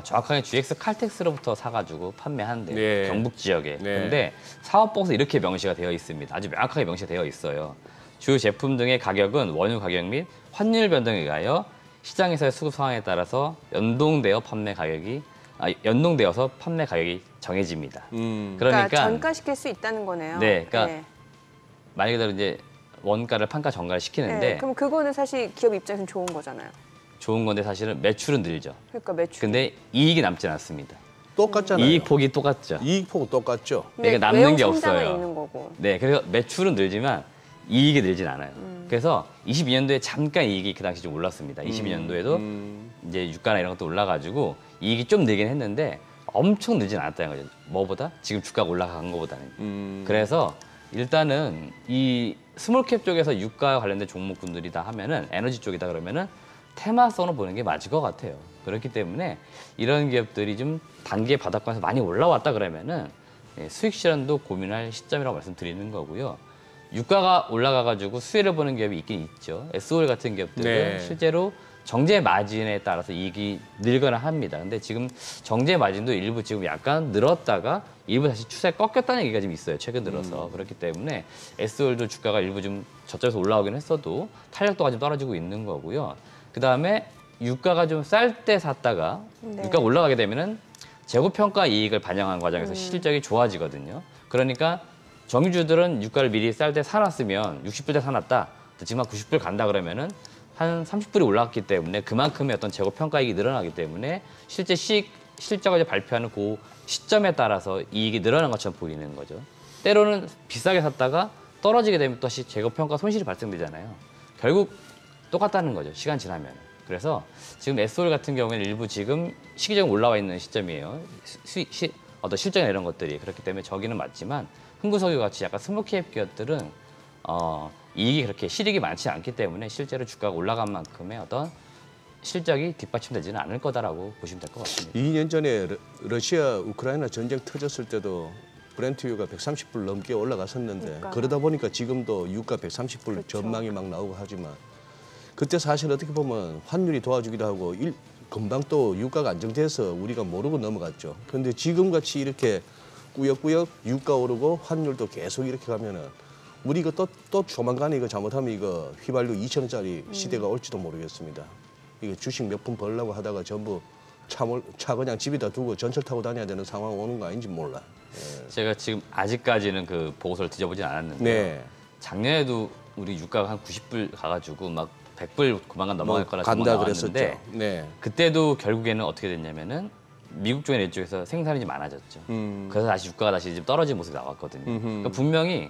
S3: 정확하게 GX 칼텍스로부터 사가지고 판매한대요.
S2: 네.
S3: 경북 지역에.
S2: 네.
S3: 근데 사업보고서 이렇게 명시가 되어 있습니다. 아주 명확하게 명시가 되어 있어요. 주요 제품 등의 가격은 원유 가격 및 환율 변동에 의하여 시장에서의 수급 상황에 따라서 연동되어서 판매 가격이 정해집니다.
S1: 그러니까 전가시킬 수 있다는 거네요.
S3: 네, 그러니까 말 그대로 이제 원가를 판가 전가를 시키는데
S1: 그럼 그거는 사실 기업 입장에서는 좋은 거잖아요.
S3: 좋은 건데 사실은 매출은 늘죠.
S1: 그러니까 매출.
S3: 근데 이익이 남진 않습니다.
S2: 똑같잖아요.
S3: 이익 폭이 똑같죠.
S2: 이익 폭 똑같죠.
S3: 그러니까 남는 게 없어요.
S1: 있는 거고.
S3: 네, 그래서 매출은 늘지만 이익이 늘진 않아요. 그래서 22년도에 잠깐 이익이 그 당시 좀 올랐습니다. 22년도에도 이제 유가나 이런 것도 올라가지고 이익이 좀 늘긴 했는데 엄청 늘진 않았다는 거죠. 뭐보다? 지금 주가가 올라간 것보다는. 그래서 일단은 이 스몰캡 쪽에서 유가 관련된 종목군들이다 하면은 에너지 쪽이다 그러면은 테마성으로 보는 게 맞을 것 같아요. 그렇기 때문에 이런 기업들이 좀 단기 바닥권에서 많이 올라왔다 그러면은 수익 실현도 고민할 시점이라고 말씀드리는 거고요. 유가가 올라가가지고 수혜를 보는 기업이 있긴 있죠. SOL 같은 기업들은
S2: 네.
S3: 실제로 정제 마진에 따라서 이익이 늘거나 합니다. 근데 지금 정제 마진도 일부 지금 약간 늘었다가 일부 다시 추세 꺾였다는 얘기가 좀 있어요. 최근 들어서. 그렇기 때문에 SOL도 주가가 일부 좀 저점에서 올라오긴 했어도 탄력도가 좀 떨어지고 있는 거고요. 그다음에 유가가 좀 쌀 때 샀다가 유가가 올라가게 되면은 재고평가 이익을 반영한 과정에서 실적이 좋아지거든요. 그러니까 정유주들은 유가를 미리 쌀 때 사놨으면 60불 때 사놨다. 지금 한 90불 간다 그러면은 한 30불이 올라갔기 때문에 그만큼의 어떤 재고평가 이익이 늘어나기 때문에 실제 실적을 발표하는 그 시점에 따라서 이익이 늘어나는 것처럼 보이는 거죠. 때로는 비싸게 샀다가 떨어지게 되면 또 재고평가 손실이 발생되잖아요. 결국 똑같다는 거죠. 시간 지나면. 그래서 지금 SOL 같은 경우에는 일부 지금 시기적으로 올라와 있는 시점이에요. 어떤 실적이나 이런 것들이. 그렇기 때문에 저기는 맞지만 흥구석유 같이 약간 스몰캡 기업들은 이익이 그렇게 실익이 많지 않기 때문에 실제로 주가가 올라간 만큼의 어떤 실적이 뒷받침되지는 않을 거다라고 보시면 될 것 같습니다.
S2: 2년 전에 러시아 우크라이나 전쟁 터졌을 때도 브렌트 유가 130불 넘게 올라갔었는데 그러다 보니까 지금도 유가 130불
S1: 그렇죠.
S2: 전망이 막 나오고 하지만 그때 사실 어떻게 보면 환율이 도와주기도 하고 금방 또 유가가 안정돼서 우리가 모르고 넘어갔죠. 그런데 지금같이 이렇게 꾸역꾸역 유가 오르고 환율도 계속 이렇게 가면은 우리 이거 또 조만간에 이거 잘못하면 이거 휘발유 2,000원짜리 시대가 올지도 모르겠습니다. 이게 주식 몇 푼 벌려고 하다가 전부 차 그냥 집에다 두고 전철 타고 다녀야 되는 상황 오는 거 아닌지 몰라. 예.
S3: 제가 지금 아직까지는 그 보고서를 뒤져보진 않았는데
S2: 네.
S3: 작년에도 우리 유가가 한 90불 가가지고 막 100불 조만간 넘어갈 거라
S2: 간다
S3: 전망
S2: 그랬었죠.
S3: 나왔는데
S2: 네.
S3: 그때도 결국에는 어떻게 됐냐면은 미국 쪽이나 이쪽에서 생산이 좀 많아졌죠. 그래서 다시 유가가 다시 좀 떨어진 모습이 나왔거든요. 그러니까 분명히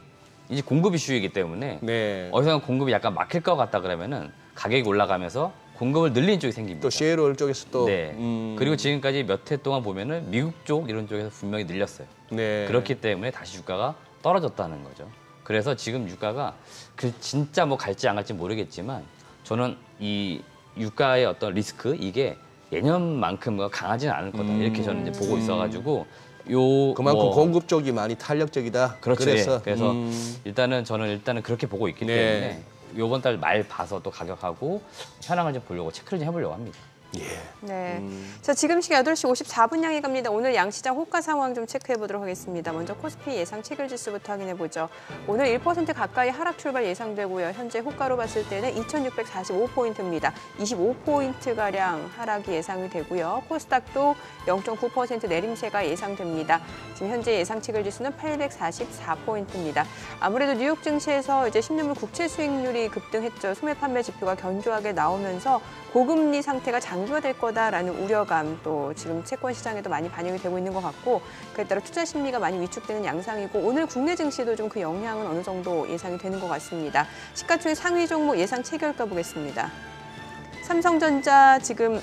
S3: 이제 공급 이슈이기 때문에
S2: 네.
S3: 어디선가 공급이 약간 막힐 것 같다 그러면은 가격이 올라가면서 공급을 늘린 쪽이 생깁니다.
S2: 또 셰일오일 쪽에서 또
S3: 네. 그리고 지금까지 몇 해 동안 보면은 미국 쪽 이런 쪽에서 분명히 늘렸어요.
S2: 네.
S3: 그렇기 때문에 다시 유가가 떨어졌다는 거죠. 그래서 지금 유가가 진짜 뭐 갈지 안 갈지 모르겠지만 저는 이 유가의 어떤 리스크 이게 예년만큼 강하지는 않을 거다 이렇게 저는 이제 보고 있어가지고
S2: 그만큼 공급 쪽이 많이 탄력적이다.
S3: 그렇죠.
S2: 그래서
S3: 예. 그래서 일단은 그렇게 보고 있기
S2: 네.
S3: 때문에 요번 달 말 봐서 또 가격하고 현황을 좀 보려고 체크를 좀 해보려고 합니다.
S1: 네. 자, 지금 시각 8시 54분 향해 갑니다. 오늘 양시장 호가 상황 좀 체크해 보도록 하겠습니다. 먼저 코스피 예상 체결 지수부터 확인해 보죠. 오늘 1% 가까이 하락 출발 예상되고요. 현재 호가로 봤을 때는 2,645포인트입니다. 25포인트가량 하락이 예상이 되고요. 코스닥도 0.9% 내림세가 예상됩니다. 지금 현재 예상 체결 지수는 844포인트입니다. 아무래도 뉴욕 증시에서 이제 10년물 국채 수익률이 급등했죠. 소매 판매 지표가 견조하게 나오면서 고금리 상태가 장기화될 거다라는 우려감 또 지금 채권 시장에도 많이 반영이 되고 있는 것 같고 그에 따라 투자 심리가 많이 위축되는 양상이고 오늘 국내 증시도 좀 그 영향은 어느 정도 예상이 되는 것 같습니다. 시가총액 상위 종목 예상 체결가 보겠습니다. 삼성전자 지금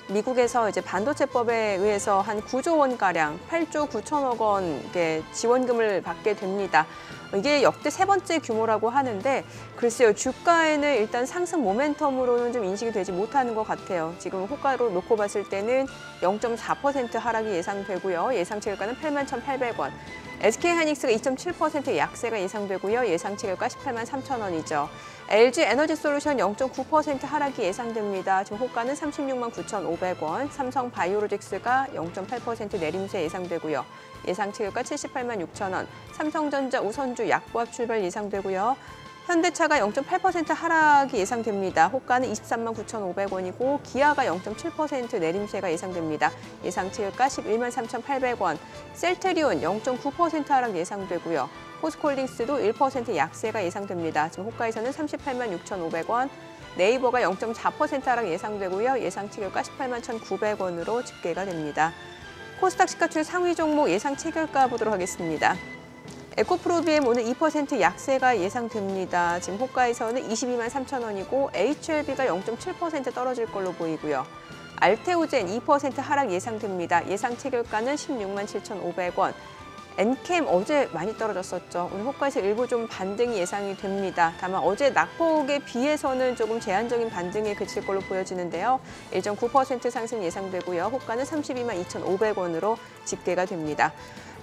S1: 미국에서 이제 반도체법에 의해서 한 9조 원가량 8조 9천억 원 지원금을 받게 됩니다. 이게 역대 세 번째 규모라고 하는데 글쎄요. 주가에는 일단 상승 모멘텀으로는 좀 인식이 되지 못하는 것 같아요. 지금 호가로 놓고 봤을 때는 0.4% 하락이 예상되고요. 예상 체결가는 81,800원. SK하이닉스가 2.7% 약세가 예상되고요. 예상 체결가 18만 3천 원이죠. LG 에너지솔루션 0.9% 하락이 예상됩니다. 지금 호가는 36만 9,500원, 삼성 바이오로직스가 0.8% 내림세 예상되고요. 예상 체결가 78만 6천 원, 삼성전자 우선주 약보합 출발 예상되고요. 현대차가 0.8% 하락이 예상됩니다. 호가는 23만 9,500원이고 기아가 0.7% 내림세가 예상됩니다. 예상 체결가 11만 3,800원. 셀트리온 0.9% 하락 예상되고요. 포스코홀딩스도 1% 약세가 예상됩니다. 지금 호가에서는 38만 6,500원. 네이버가 0.4% 하락 예상되고요. 예상 체결가 18만 1,900원으로 집계가 됩니다. 코스닥 시가총액 상위 종목 예상 체결가 보도록 하겠습니다. 에코프로비엠 오늘 2% 약세가 예상됩니다. 지금 호가에서는 22만 3천 원이고 HLB가 0.7% 떨어질 걸로 보이고요. 알테오젠 2% 하락 예상됩니다. 예상 체결가는 16만 7,500원. 엔캠 어제 많이 떨어졌었죠. 오늘 호가에서 일부 좀 반등이 예상이 됩니다. 다만 어제 낙폭에 비해서는 조금 제한적인 반등에 그칠 걸로 보여지는데요. 1.9% 상승 예상되고요. 호가는 32만 2,500원으로 집계가 됩니다.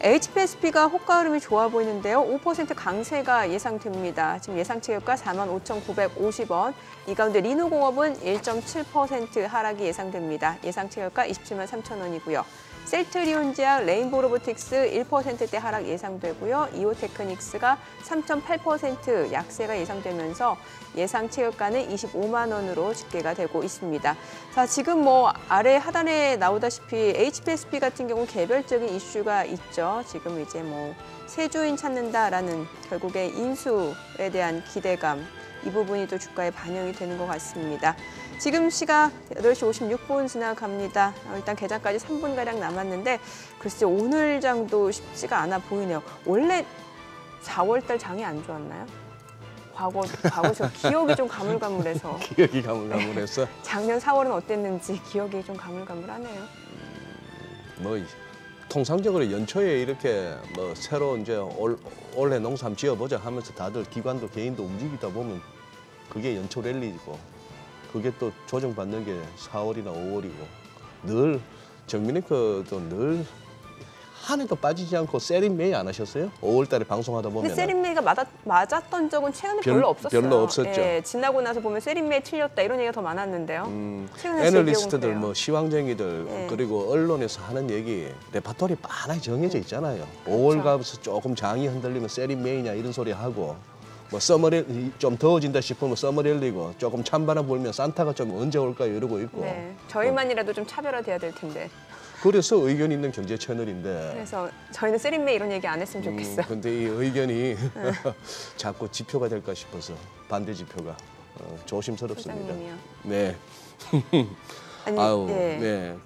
S1: HPSP가 호가 흐름이 좋아 보이는데요. 5% 강세가 예상됩니다. 지금 예상 체결가 45,950원. 이 가운데 리누공업은 1.7% 하락이 예상됩니다. 예상 체결가 27만 3천 원이고요. 셀트리온제약, 레인보로보틱스 1%대 하락 예상되고요. 이오테크닉스가 3.8% 약세가 예상되면서 예상 체결가는 25만 원으로 집계가 되고 있습니다. 자, 지금 뭐 아래 하단에 나오다시피 HPSP 같은 경우 개별적인 이슈가 있죠. 지금 이제 뭐 세주인 찾는다라는 결국에 인수에 대한 기대감, 이 부분이 또 주가에 반영이 되는 것 같습니다. 지금 시각 8시 56분 지나갑니다. 일단 개장까지 3분가량 남았는데 글쎄 오늘 장도 쉽지가 않아 보이네요. 원래 4월달 장이 안 좋았나요? 과거 저 기억이 좀 가물가물해서.
S2: 기억이 가물가물해서.
S1: 작년 4월은 어땠는지 기억이 좀 가물가물하네요.
S2: 뭐 통상적으로 연초에 이렇게 뭐 새로 이제 올해 농사 지어보자 하면서 다들 기관도 개인도 움직이다 보면 그게 연초 랠리고 그게 또 조정받는 게 4월이나 5월이고 늘 정민이도 늘 한 해도 빠지지 않고 세린 메이 안 하셨어요? 5월 달에 방송하다 보면.
S1: 근데 세린 메이가 맞았던 적은 최근에 별로 없었어요.
S2: 별로 없었죠.
S1: 예, 지나고 나서 보면 세린 메이 틀렸다 이런 얘기가 더 많았는데요.
S2: 애널리스트들, 뭐 시황쟁이들
S1: 예.
S2: 그리고 언론에서 하는 얘기 레파토리 많이 정해져 있잖아요. 5월 가면서 조금 장이 흔들리면 세린 메이냐 이런 소리 하고 뭐 서머렐 좀 더워진다 싶으면 서머렐리고 조금 찬바람 불면 산타가 좀 언제 올까요 이러고 있고.
S1: 네, 저희만이라도 좀 차별화돼야 될 텐데.
S2: 그래서 의견 있는 경제 채널인데.
S1: 그래서 저희는 세린 메이 이런 얘기 안 했으면 좋겠어요.
S2: 근데 이 의견이 자꾸 지표가 될까 싶어서 반대 지표가 조심스럽습니다.
S1: 부장님이요.
S2: 네.
S1: 아니,
S2: 아우,
S1: 예.
S2: 네.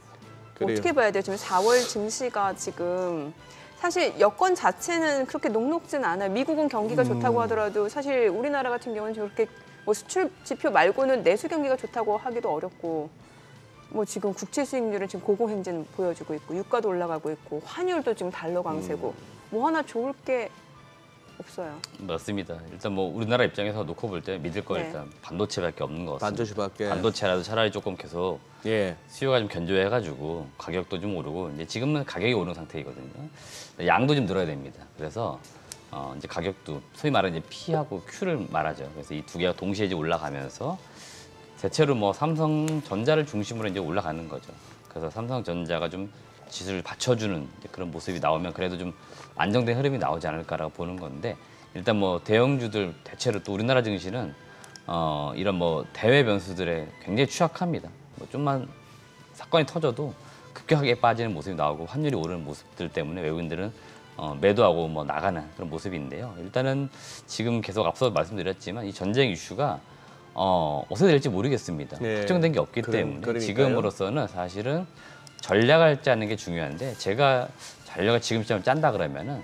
S2: 그래요.
S1: 어떻게 봐야 돼요? 지금 4월 증시가 지금 사실 여건 자체는 그렇게 녹록진 않아요. 미국은 경기가 좋다고 하더라도 사실 우리나라 같은 경우는 저렇게 뭐 수출 지표 말고는 내수 경기가 좋다고 하기도 어렵고 뭐 지금 국채 수익률은 지금 고공행진 보여주고 있고 유가도 올라가고 있고 환율도 지금 달러 강세고 뭐 하나 좋을 게 없어요.
S3: 맞습니다. 일단 뭐 우리나라 입장에서 놓고 볼 때 믿을 거
S1: 네.
S3: 일단 반도체밖에 없는 것 같습니다.
S2: 반도체밖에.
S3: 반도체라도 차라리 조금 계속
S2: 예.
S3: 수요가 좀 견조해가지고 가격도 좀 오르고 이제 지금은 가격이 오르는 상태이거든요. 양도 좀 늘어야 됩니다. 그래서 이제 가격도 소위 말하는 이제 P하고 Q를 말하죠. 그래서 이 두 개가 동시에 이제 올라가면서 대체로 뭐 삼성전자를 중심으로 이제 올라가는 거죠. 그래서 삼성전자가 좀 지수를 받쳐주는 이제 그런 모습이 나오면 그래도 좀 안정된 흐름이 나오지 않을까라고 보는 건데 일단 뭐 대형주들 대체로 또 우리나라 증시는 이런 뭐 대외 변수들에 굉장히 취약합니다. 뭐 좀만 사건이 터져도 급격하게 빠지는 모습이 나오고 환율이 오르는 모습들 때문에 외국인들은 매도하고 뭐 나가는 그런 모습인데요. 일단은 지금 계속 앞서 말씀드렸지만 이 전쟁 이슈가 어떻게 될지 모르겠습니다.
S2: 네.
S3: 확정된 게 없기 때문에
S2: 그러니까요.
S3: 지금으로서는 사실은 전략을 짜는 게 중요한데 제가 전략을 지금쯤 짠다 그러면은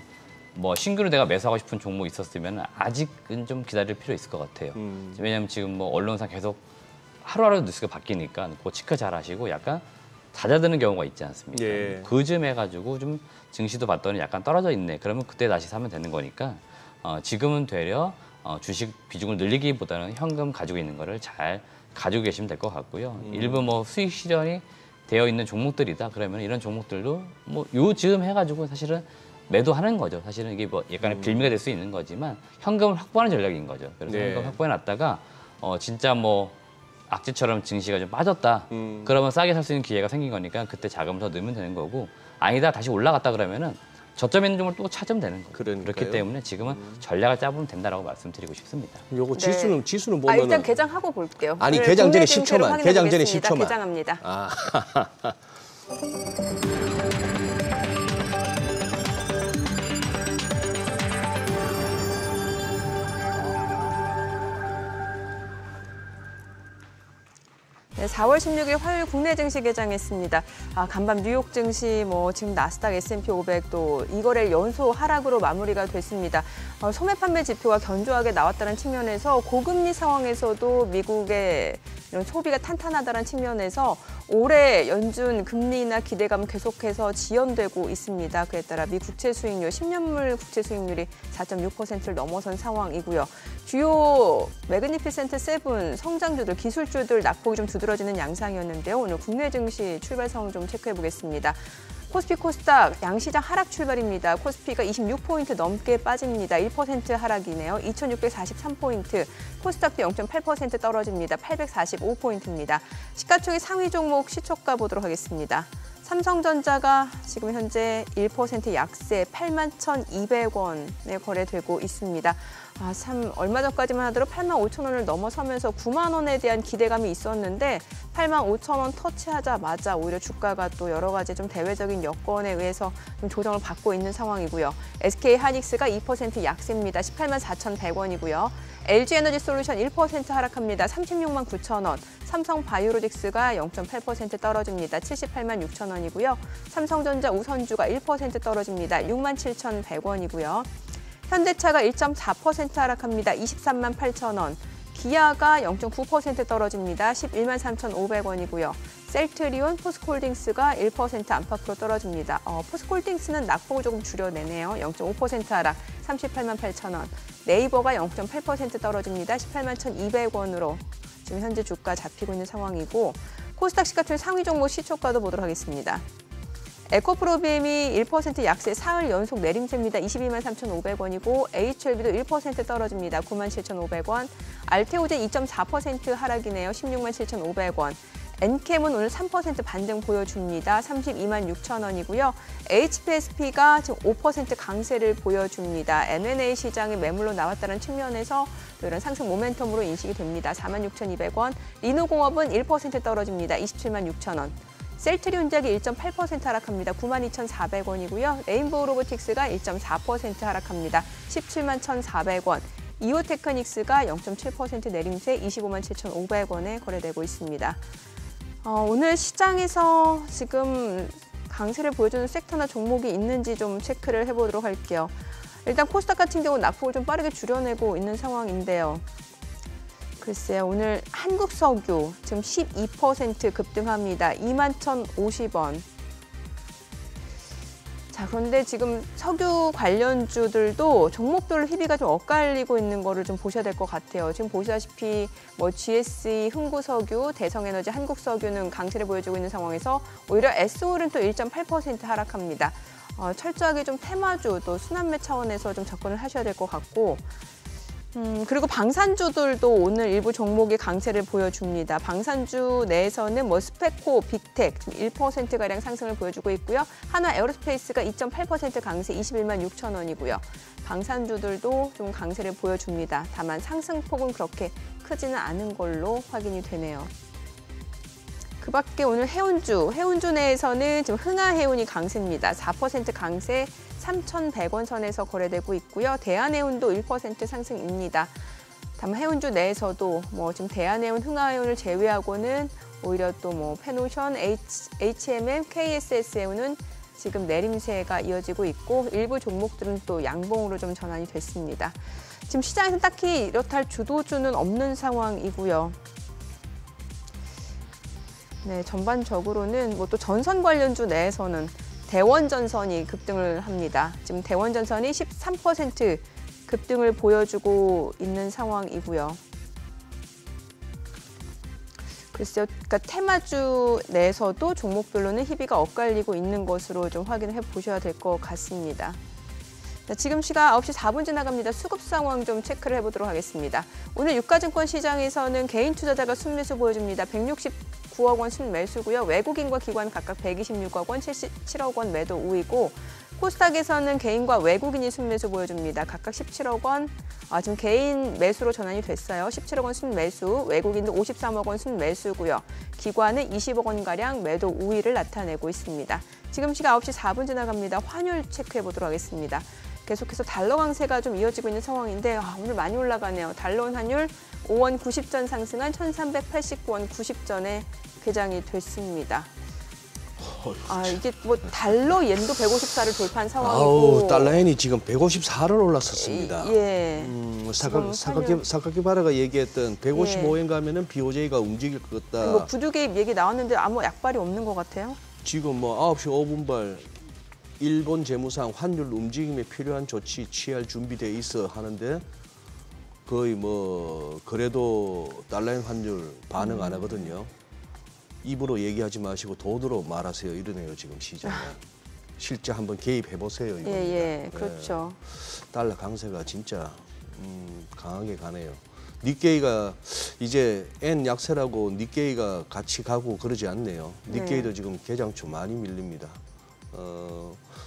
S3: 뭐 신규로 내가 매수하고 싶은 종목이 있었으면 아직은 좀 기다릴 필요 있을 것 같아요. 왜냐하면 지금 뭐 언론상 계속 하루하루 뉴스가 바뀌니까 그 체크 잘 하시고 약간 잦아드는 경우가 있지 않습니까?
S2: 예.
S3: 그쯤 해가지고 좀 증시도 봤더니 약간 떨어져 있네. 그러면 그때 다시 사면 되는 거니까 지금은 되려 주식 비중을 늘리기보다는 현금 가지고 있는 거를 잘 가지고 계시면 될 것 같고요. 일부 뭐 수익 실현이 되어 있는 종목들이다. 그러면 이런 종목들도 뭐 요즘 해가지고 사실은 매도하는 거죠. 사실은 이게 뭐 약간의 빌미가 될 수 있는 거지만 현금을 확보하는 전략인 거죠. 그래서
S2: 네.
S3: 현금 확보해놨다가 진짜 뭐 악재처럼 증시가 좀 빠졌다. 그러면 싸게 살 수 있는 기회가 생긴 거니까 그때 자금을 더 넣으면 되는 거고 아니다 다시 올라갔다 그러면은 저점 있는 종목을 또 찾으면 되는 거예요.
S2: 그러니까요.
S3: 그렇기 때문에 지금은 전략을 짜보면 된다라고 말씀드리고 싶습니다.
S2: 요거
S1: 네.
S2: 지수는 보면은
S1: 일단 개장하고 볼게요.
S2: 아니,
S1: 오늘
S2: 개장 전에
S1: 국내 증시로
S2: 10초만,
S1: 확인해
S2: 개장 전에
S1: 보겠습니다.
S2: 10초만.
S1: 개장합니다.
S2: 아.
S1: 네, 4월 16일 화요일 국내 증시 개장했습니다. 간밤 뉴욕 증시, 지금 나스닥, S&P 500도 이거래일 연소 하락으로 마무리가 됐습니다. 소매 판매 지표가 견조하게 나왔다는 측면에서 고금리 상황에서도 미국의 이런 소비가 탄탄하다는 측면에서 올해 연준 금리나 기대감은 계속해서 지연되고 있습니다. 그에 따라 미 국채 수익률, 10년물 국채 수익률이 4.6%를 넘어선 상황이고요. 주요 매그니피센트 7 성장주들, 기술주들 낙폭이 좀 두드러지는 양상이었는데요. 오늘 국내 증시 출발 상황 좀 체크해 보겠습니다. 코스피 코스닥 양시장 하락 출발입니다. 코스피가 26포인트 넘게 빠집니다. 1% 하락이네요. 2643포인트. 코스닥도 0.8% 떨어집니다. 845포인트입니다. 시가총액 상위 종목 시초가 보도록 하겠습니다. 삼성전자가 지금 현재 1% 약세 81,200원에 거래되고 있습니다. 얼마 전까지만 하더라도 85,000원을 넘어서면서 9만 원에 대한 기대감이 있었는데 85,000원 터치하자마자 오히려 주가가 또 여러 가지 좀 대외적인 여건에 의해서 좀 조정을 받고 있는 상황이고요. SK하이닉스가 2% 약세입니다. 184,100원이고요. LG에너지솔루션 1% 하락합니다. 36만 9천원. 삼성바이오로직스가 0.8% 떨어집니다. 78만 6천 원이고요. 삼성전자 우선주가 1% 떨어집니다. 6만 7,100원이고요. 현대차가 1.4% 하락합니다. 23만 8천 원. 기아가 0.9% 떨어집니다. 11만 3,500원이고요. 셀트리온, 포스코홀딩스가 1% 안팎으로 떨어집니다. 포스코홀딩스는 낙폭을 조금 줄여내네요. 0.5% 하락, 38만 8천 원. 네이버가 0.8% 떨어집니다. 18만 1,200원으로 지금 현재 주가 잡히고 있는 상황이고 코스닥 시가총액 상위 종목 시초가도 보도록 하겠습니다. 에코프로비엠이 1% 약세 사흘 연속 내림세입니다. 22만 3,500원이고 HLB도 1% 떨어집니다. 9만 7,500원. 알테오제 2.4% 하락이네요. 16만 7,500원. 엔캠은 오늘 3% 반등 보여줍니다. 32만 6천 원이고요. HPSP가 지금 5% 강세를 보여줍니다. M&A 시장에 매물로 나왔다는 측면에서 이런 상승 모멘텀으로 인식이 됩니다. 4만 6,200원. 리노공업은 1% 떨어집니다. 27만 6천 원. 셀트리온작이 1.8% 하락합니다. 9만 2,400원이고요. 레인보우 로보틱스가 1.4% 하락합니다. 17만 1,400원. 이오테크닉스가 0.7% 내림세 25만 7,500원에 거래되고 있습니다. 오늘 시장에서 지금 강세를 보여주는 섹터나 종목이 있는지 좀 체크를 해보도록 할게요. 일단 코스닥 같은 경우는 낙폭을 좀 빠르게 줄여내고 있는 상황인데요. 글쎄요, 오늘 한국석유 지금 12% 급등합니다. 2만 1,050원. 자, 그런데 지금 석유 관련주들도 종목별 희비가 좀 엇갈리고 있는 거를 좀 보셔야 될 것 같아요. 지금 보시다시피 GSE, 흥구석유, 대성에너지, 한국석유는 강세를 보여주고 있는 상황에서 오히려 S올은 또 1.8% 하락합니다. 철저하게 좀 테마주 또 순환매 차원에서 좀 접근을 하셔야 될 것 같고 그리고 방산주들도 오늘 일부 종목이 강세를 보여줍니다. 방산주 내에서는 스페코, 빅텍 1%가량 상승을 보여주고 있고요. 한화 에어로스페이스가 2.8% 강세 21만 6천 원이고요. 방산주들도 좀 강세를 보여줍니다. 다만 상승폭은 그렇게 크지는 않은 걸로 확인이 되네요. 그 밖에 오늘 해운주 내에서는 지금 흥하해운이 강세입니다. 4% 강세 3,100원 선에서 거래되고 있고요. 대한해운도 1% 상승입니다. 다만 해운주 내에서도 지금 대한해운, 흥하해운을 제외하고는 오히려 또 페노션, HMM, KSS해운은 지금 내림세가 이어지고 있고 일부 종목들은 또 양봉으로 좀 전환이 됐습니다. 지금 시장에서 딱히 이렇다 할 주도주는 없는 상황이고요. 네, 전반적으로는 또 전선 관련주 내에서는 대원전선이 급등을 합니다. 지금 대원전선이 13% 급등을 보여주고 있는 상황이고요. 글쎄요, 그러니까 테마주 내에서도 종목별로는 희비가 엇갈리고 있는 것으로 좀 확인해 보셔야 될 것 같습니다. 자, 지금 시각 9시 4분 지나갑니다. 수급 상황 좀 체크를 해보도록 하겠습니다. 오늘 유가증권 시장에서는 개인 투자자가 순매수 보여줍니다. 169억 원 순매수고요. 외국인과 기관 각각 126억 원, 77억 원 매도 우위고 코스닥에서는 개인과 외국인이 순매수 보여줍니다. 각각 17억 원, 지금 개인 매수로 전환이 됐어요. 17억 원 순매수, 외국인도 53억 원 순매수고요. 기관은 20억 원가량 매도 우위를 나타내고 있습니다. 지금 시각 9시 4분 지나갑니다. 환율 체크해 보도록 하겠습니다. 계속해서 달러 강세가 좀 이어지고 있는 상황인데 오늘 많이 올라가네요. 달러원 환율 5원 90전 상승한 1,389원 90전에 개장이 됐습니다. 이게 뭐 달러 옌도 154를 돌파한 상황이고
S2: 달러엔이 지금 154를 올랐었습니다.
S1: 예.
S2: 사카키바라가 얘기했던 155엔 가면은 BOJ가 움직일 것 같다.
S1: 뭐 구두 개입 얘기 나왔는데 아무 약발이 없는 것 같아요.
S2: 지금 뭐 9시 5분발 일본 재무상 환율 움직임에 필요한 조치 취할 준비돼 있어 하는데 거의 뭐 그래도 달러엔 환율 반응 안 하거든요. 입으로 얘기하지 마시고 돈으로 말하세요 이러네요 지금 시장은. 실제 한번 개입해 보세요 이거.
S1: 예, 그렇죠.
S2: 달러 강세가 진짜 강하게 가네요. 니케이가 이제 엔 약세라고 니케이가 같이 가고 그러지 않네요. 니케이도 지금 개장초 많이 밀립니다.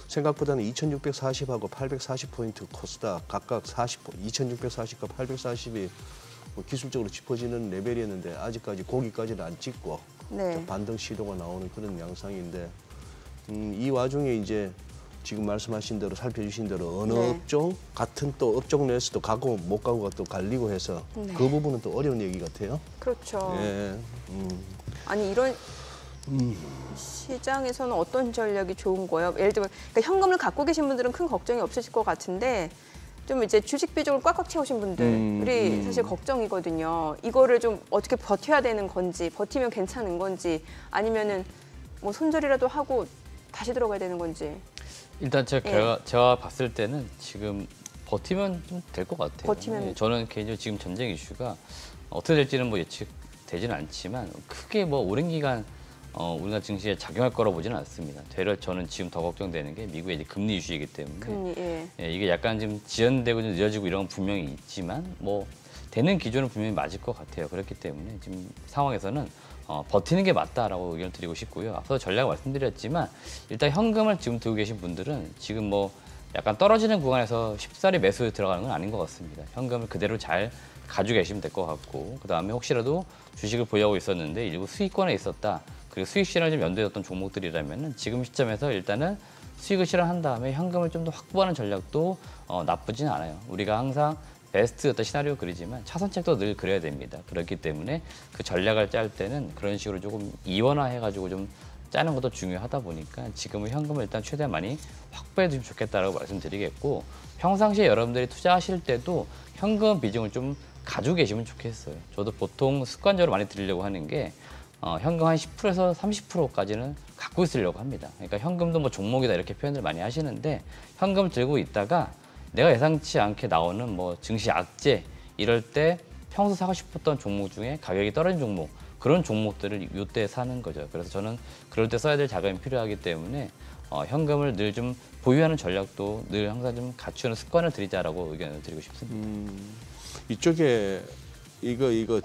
S2: 생각보다는 2,640하고 840포인트 코스닥 각각 2,640과 840이 뭐 기술적으로 짚어지는 레벨이었는데 아직까지 거기까지는 안 찍고 반등 시도가 나오는 그런 양상인데 이 와중에 이제 지금 말씀하신 대로 살펴주신 대로 어느 업종 같은 또 업종 내에서도 가고 못 가고가 또 갈리고 해서 그 부분은 또 어려운 얘기 같아요.
S1: 그렇죠.
S2: 예.
S1: 아니 이런 시장에서는 어떤 전략이 좋은 거예요? 예를 들면 그러니까 현금을 갖고 계신 분들은 큰 걱정이 없으실 것 같은데 좀 이제 주식 비중을 꽉꽉 채우신 분들이 사실 걱정이거든요. 이거를 좀 어떻게 버텨야 되는 건지, 버티면 괜찮은 건지, 아니면은 뭐 손절이라도 하고 다시 들어가야 되는 건지.
S3: 일단 제가 봤을 때는 지금 버티면 좀 될 것 같아요.
S1: 버티면
S3: 저는 개인적으로 지금 전쟁 이슈가 어떻게 될지는 뭐 예측되지는 않지만 크게 뭐 오랜 기간 우리나라 증시에 작용할 거라고 보지는 않습니다. 되려 저는 지금 더 걱정되는 게 미국의 이제 금리 이슈이기 때문에 이게 약간 지금 지연되고 좀 늦어지고 이런 건 분명히 있지만 뭐 되는 기조는 분명히 맞을 것 같아요. 그렇기 때문에 지금 상황에서는 버티는 게 맞다라고 의견을 드리고 싶고요. 앞서 전략을 말씀드렸지만 일단 현금을 지금 들고 계신 분들은 지금 뭐 약간 떨어지는 구간에서 쉽사리 매수에 들어가는 건 아닌 것 같습니다. 현금을 그대로 잘 가지고 계시면 될 것 같고 그다음에 혹시라도 주식을 보유하고 있었는데 일부 수익권에 있었다. 그리고 수익 실현을 좀 염두에 뒀던 종목들이라면 지금 시점에서 일단은 수익을 실현한 다음에 현금을 좀 더 확보하는 전략도 나쁘진 않아요. 우리가 항상 베스트 어떤 시나리오 그리지만 차선책도 늘 그려야 됩니다. 그렇기 때문에 그 전략을 짤 때는 그런 식으로 조금 이원화해가지고 좀 짜는 것도 중요하다 보니까 지금은 현금을 일단 최대한 많이 확보해 두시면 좋겠다라고 말씀드리겠고 평상시에 여러분들이 투자하실 때도 현금 비중을 좀 가지고 계시면 좋겠어요. 저도 보통 습관적으로 많이 드리려고 하는 게 현금 한 10%에서 30%까지는 갖고 있으려고 합니다. 그러니까 현금도 뭐 종목이다 이렇게 표현을 많이 하시는데 현금 들고 있다가 내가 예상치 않게 나오는 뭐 증시 악재 이럴 때 평소 사고 싶었던 종목 중에 가격이 떨어진 종목 그런 종목들을 이때 사는 거죠. 그래서 저는 그럴 때 써야 될 자금이 필요하기 때문에 현금을 늘 좀 보유하는 전략도 늘 항상 좀 갖추는 습관을 들이자라고 의견을 드리고 싶습니다.
S2: 이쪽에 이거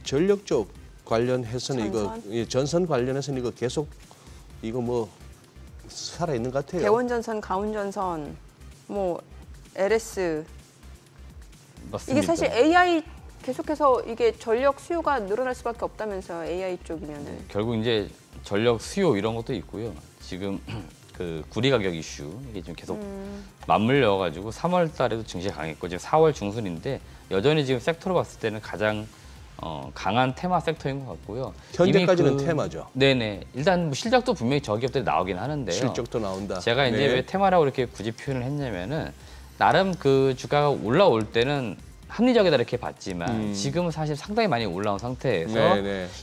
S2: 전력 쪽 관련해서는 전선 관련해서는 이거 계속 이거 뭐 살아 있는 것 같아요.
S1: 대원전선, 가운전선, 뭐 LS
S3: 맞습니다.
S1: 이게 사실 AI 계속해서 이게 전력 수요가 늘어날 수밖에 없다면서요. AI 쪽이면은.
S3: 결국 이제 전력 수요 이런 것도 있고요. 지금 그 구리 가격 이슈 이게 지금 계속 맞물려가지고 3월 달에도 증시 강했고 지금 4월 중순인데 여전히 지금 섹터로 봤을 때는 가장 강한 테마 섹터인 것 같고요.
S2: 현재까지는 테마죠.
S3: 네네. 일단 뭐 실적도 분명히 저기업들이 나오긴 하는데요.
S2: 실적도 나온다.
S3: 제가 이제 왜 테마라고 이렇게 굳이 표현을 했냐면은 나름 그 주가가 올라올 때는 합리적이다 이렇게 봤지만 지금은 사실 상당히 많이 올라온 상태에서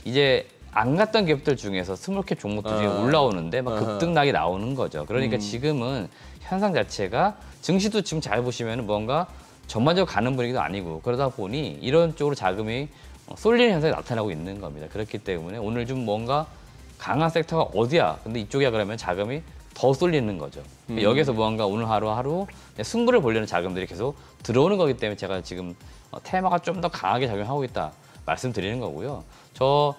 S3: 이제 안 갔던 기업들 중에서 스몰캡 종목들 중에 올라오는데 막 급등락이 나오는 거죠. 그러니까 지금은 현상 자체가 증시도 지금 잘 보시면 뭔가 전반적으로 가는 분위기도 아니고 그러다 보니 이런 쪽으로 자금이 쏠리는 현상이 나타나고 있는 겁니다. 그렇기 때문에 오늘 좀 뭔가 강한 섹터가 어디야? 근데 이쪽이야 그러면 자금이 더 쏠리는 거죠. 여기서 무언가 오늘 하루 승부를 보려는 자금들이 계속 들어오는 거기 때문에 제가 지금 테마가 좀 더 강하게 작용하고 있다 말씀드리는 거고요. 저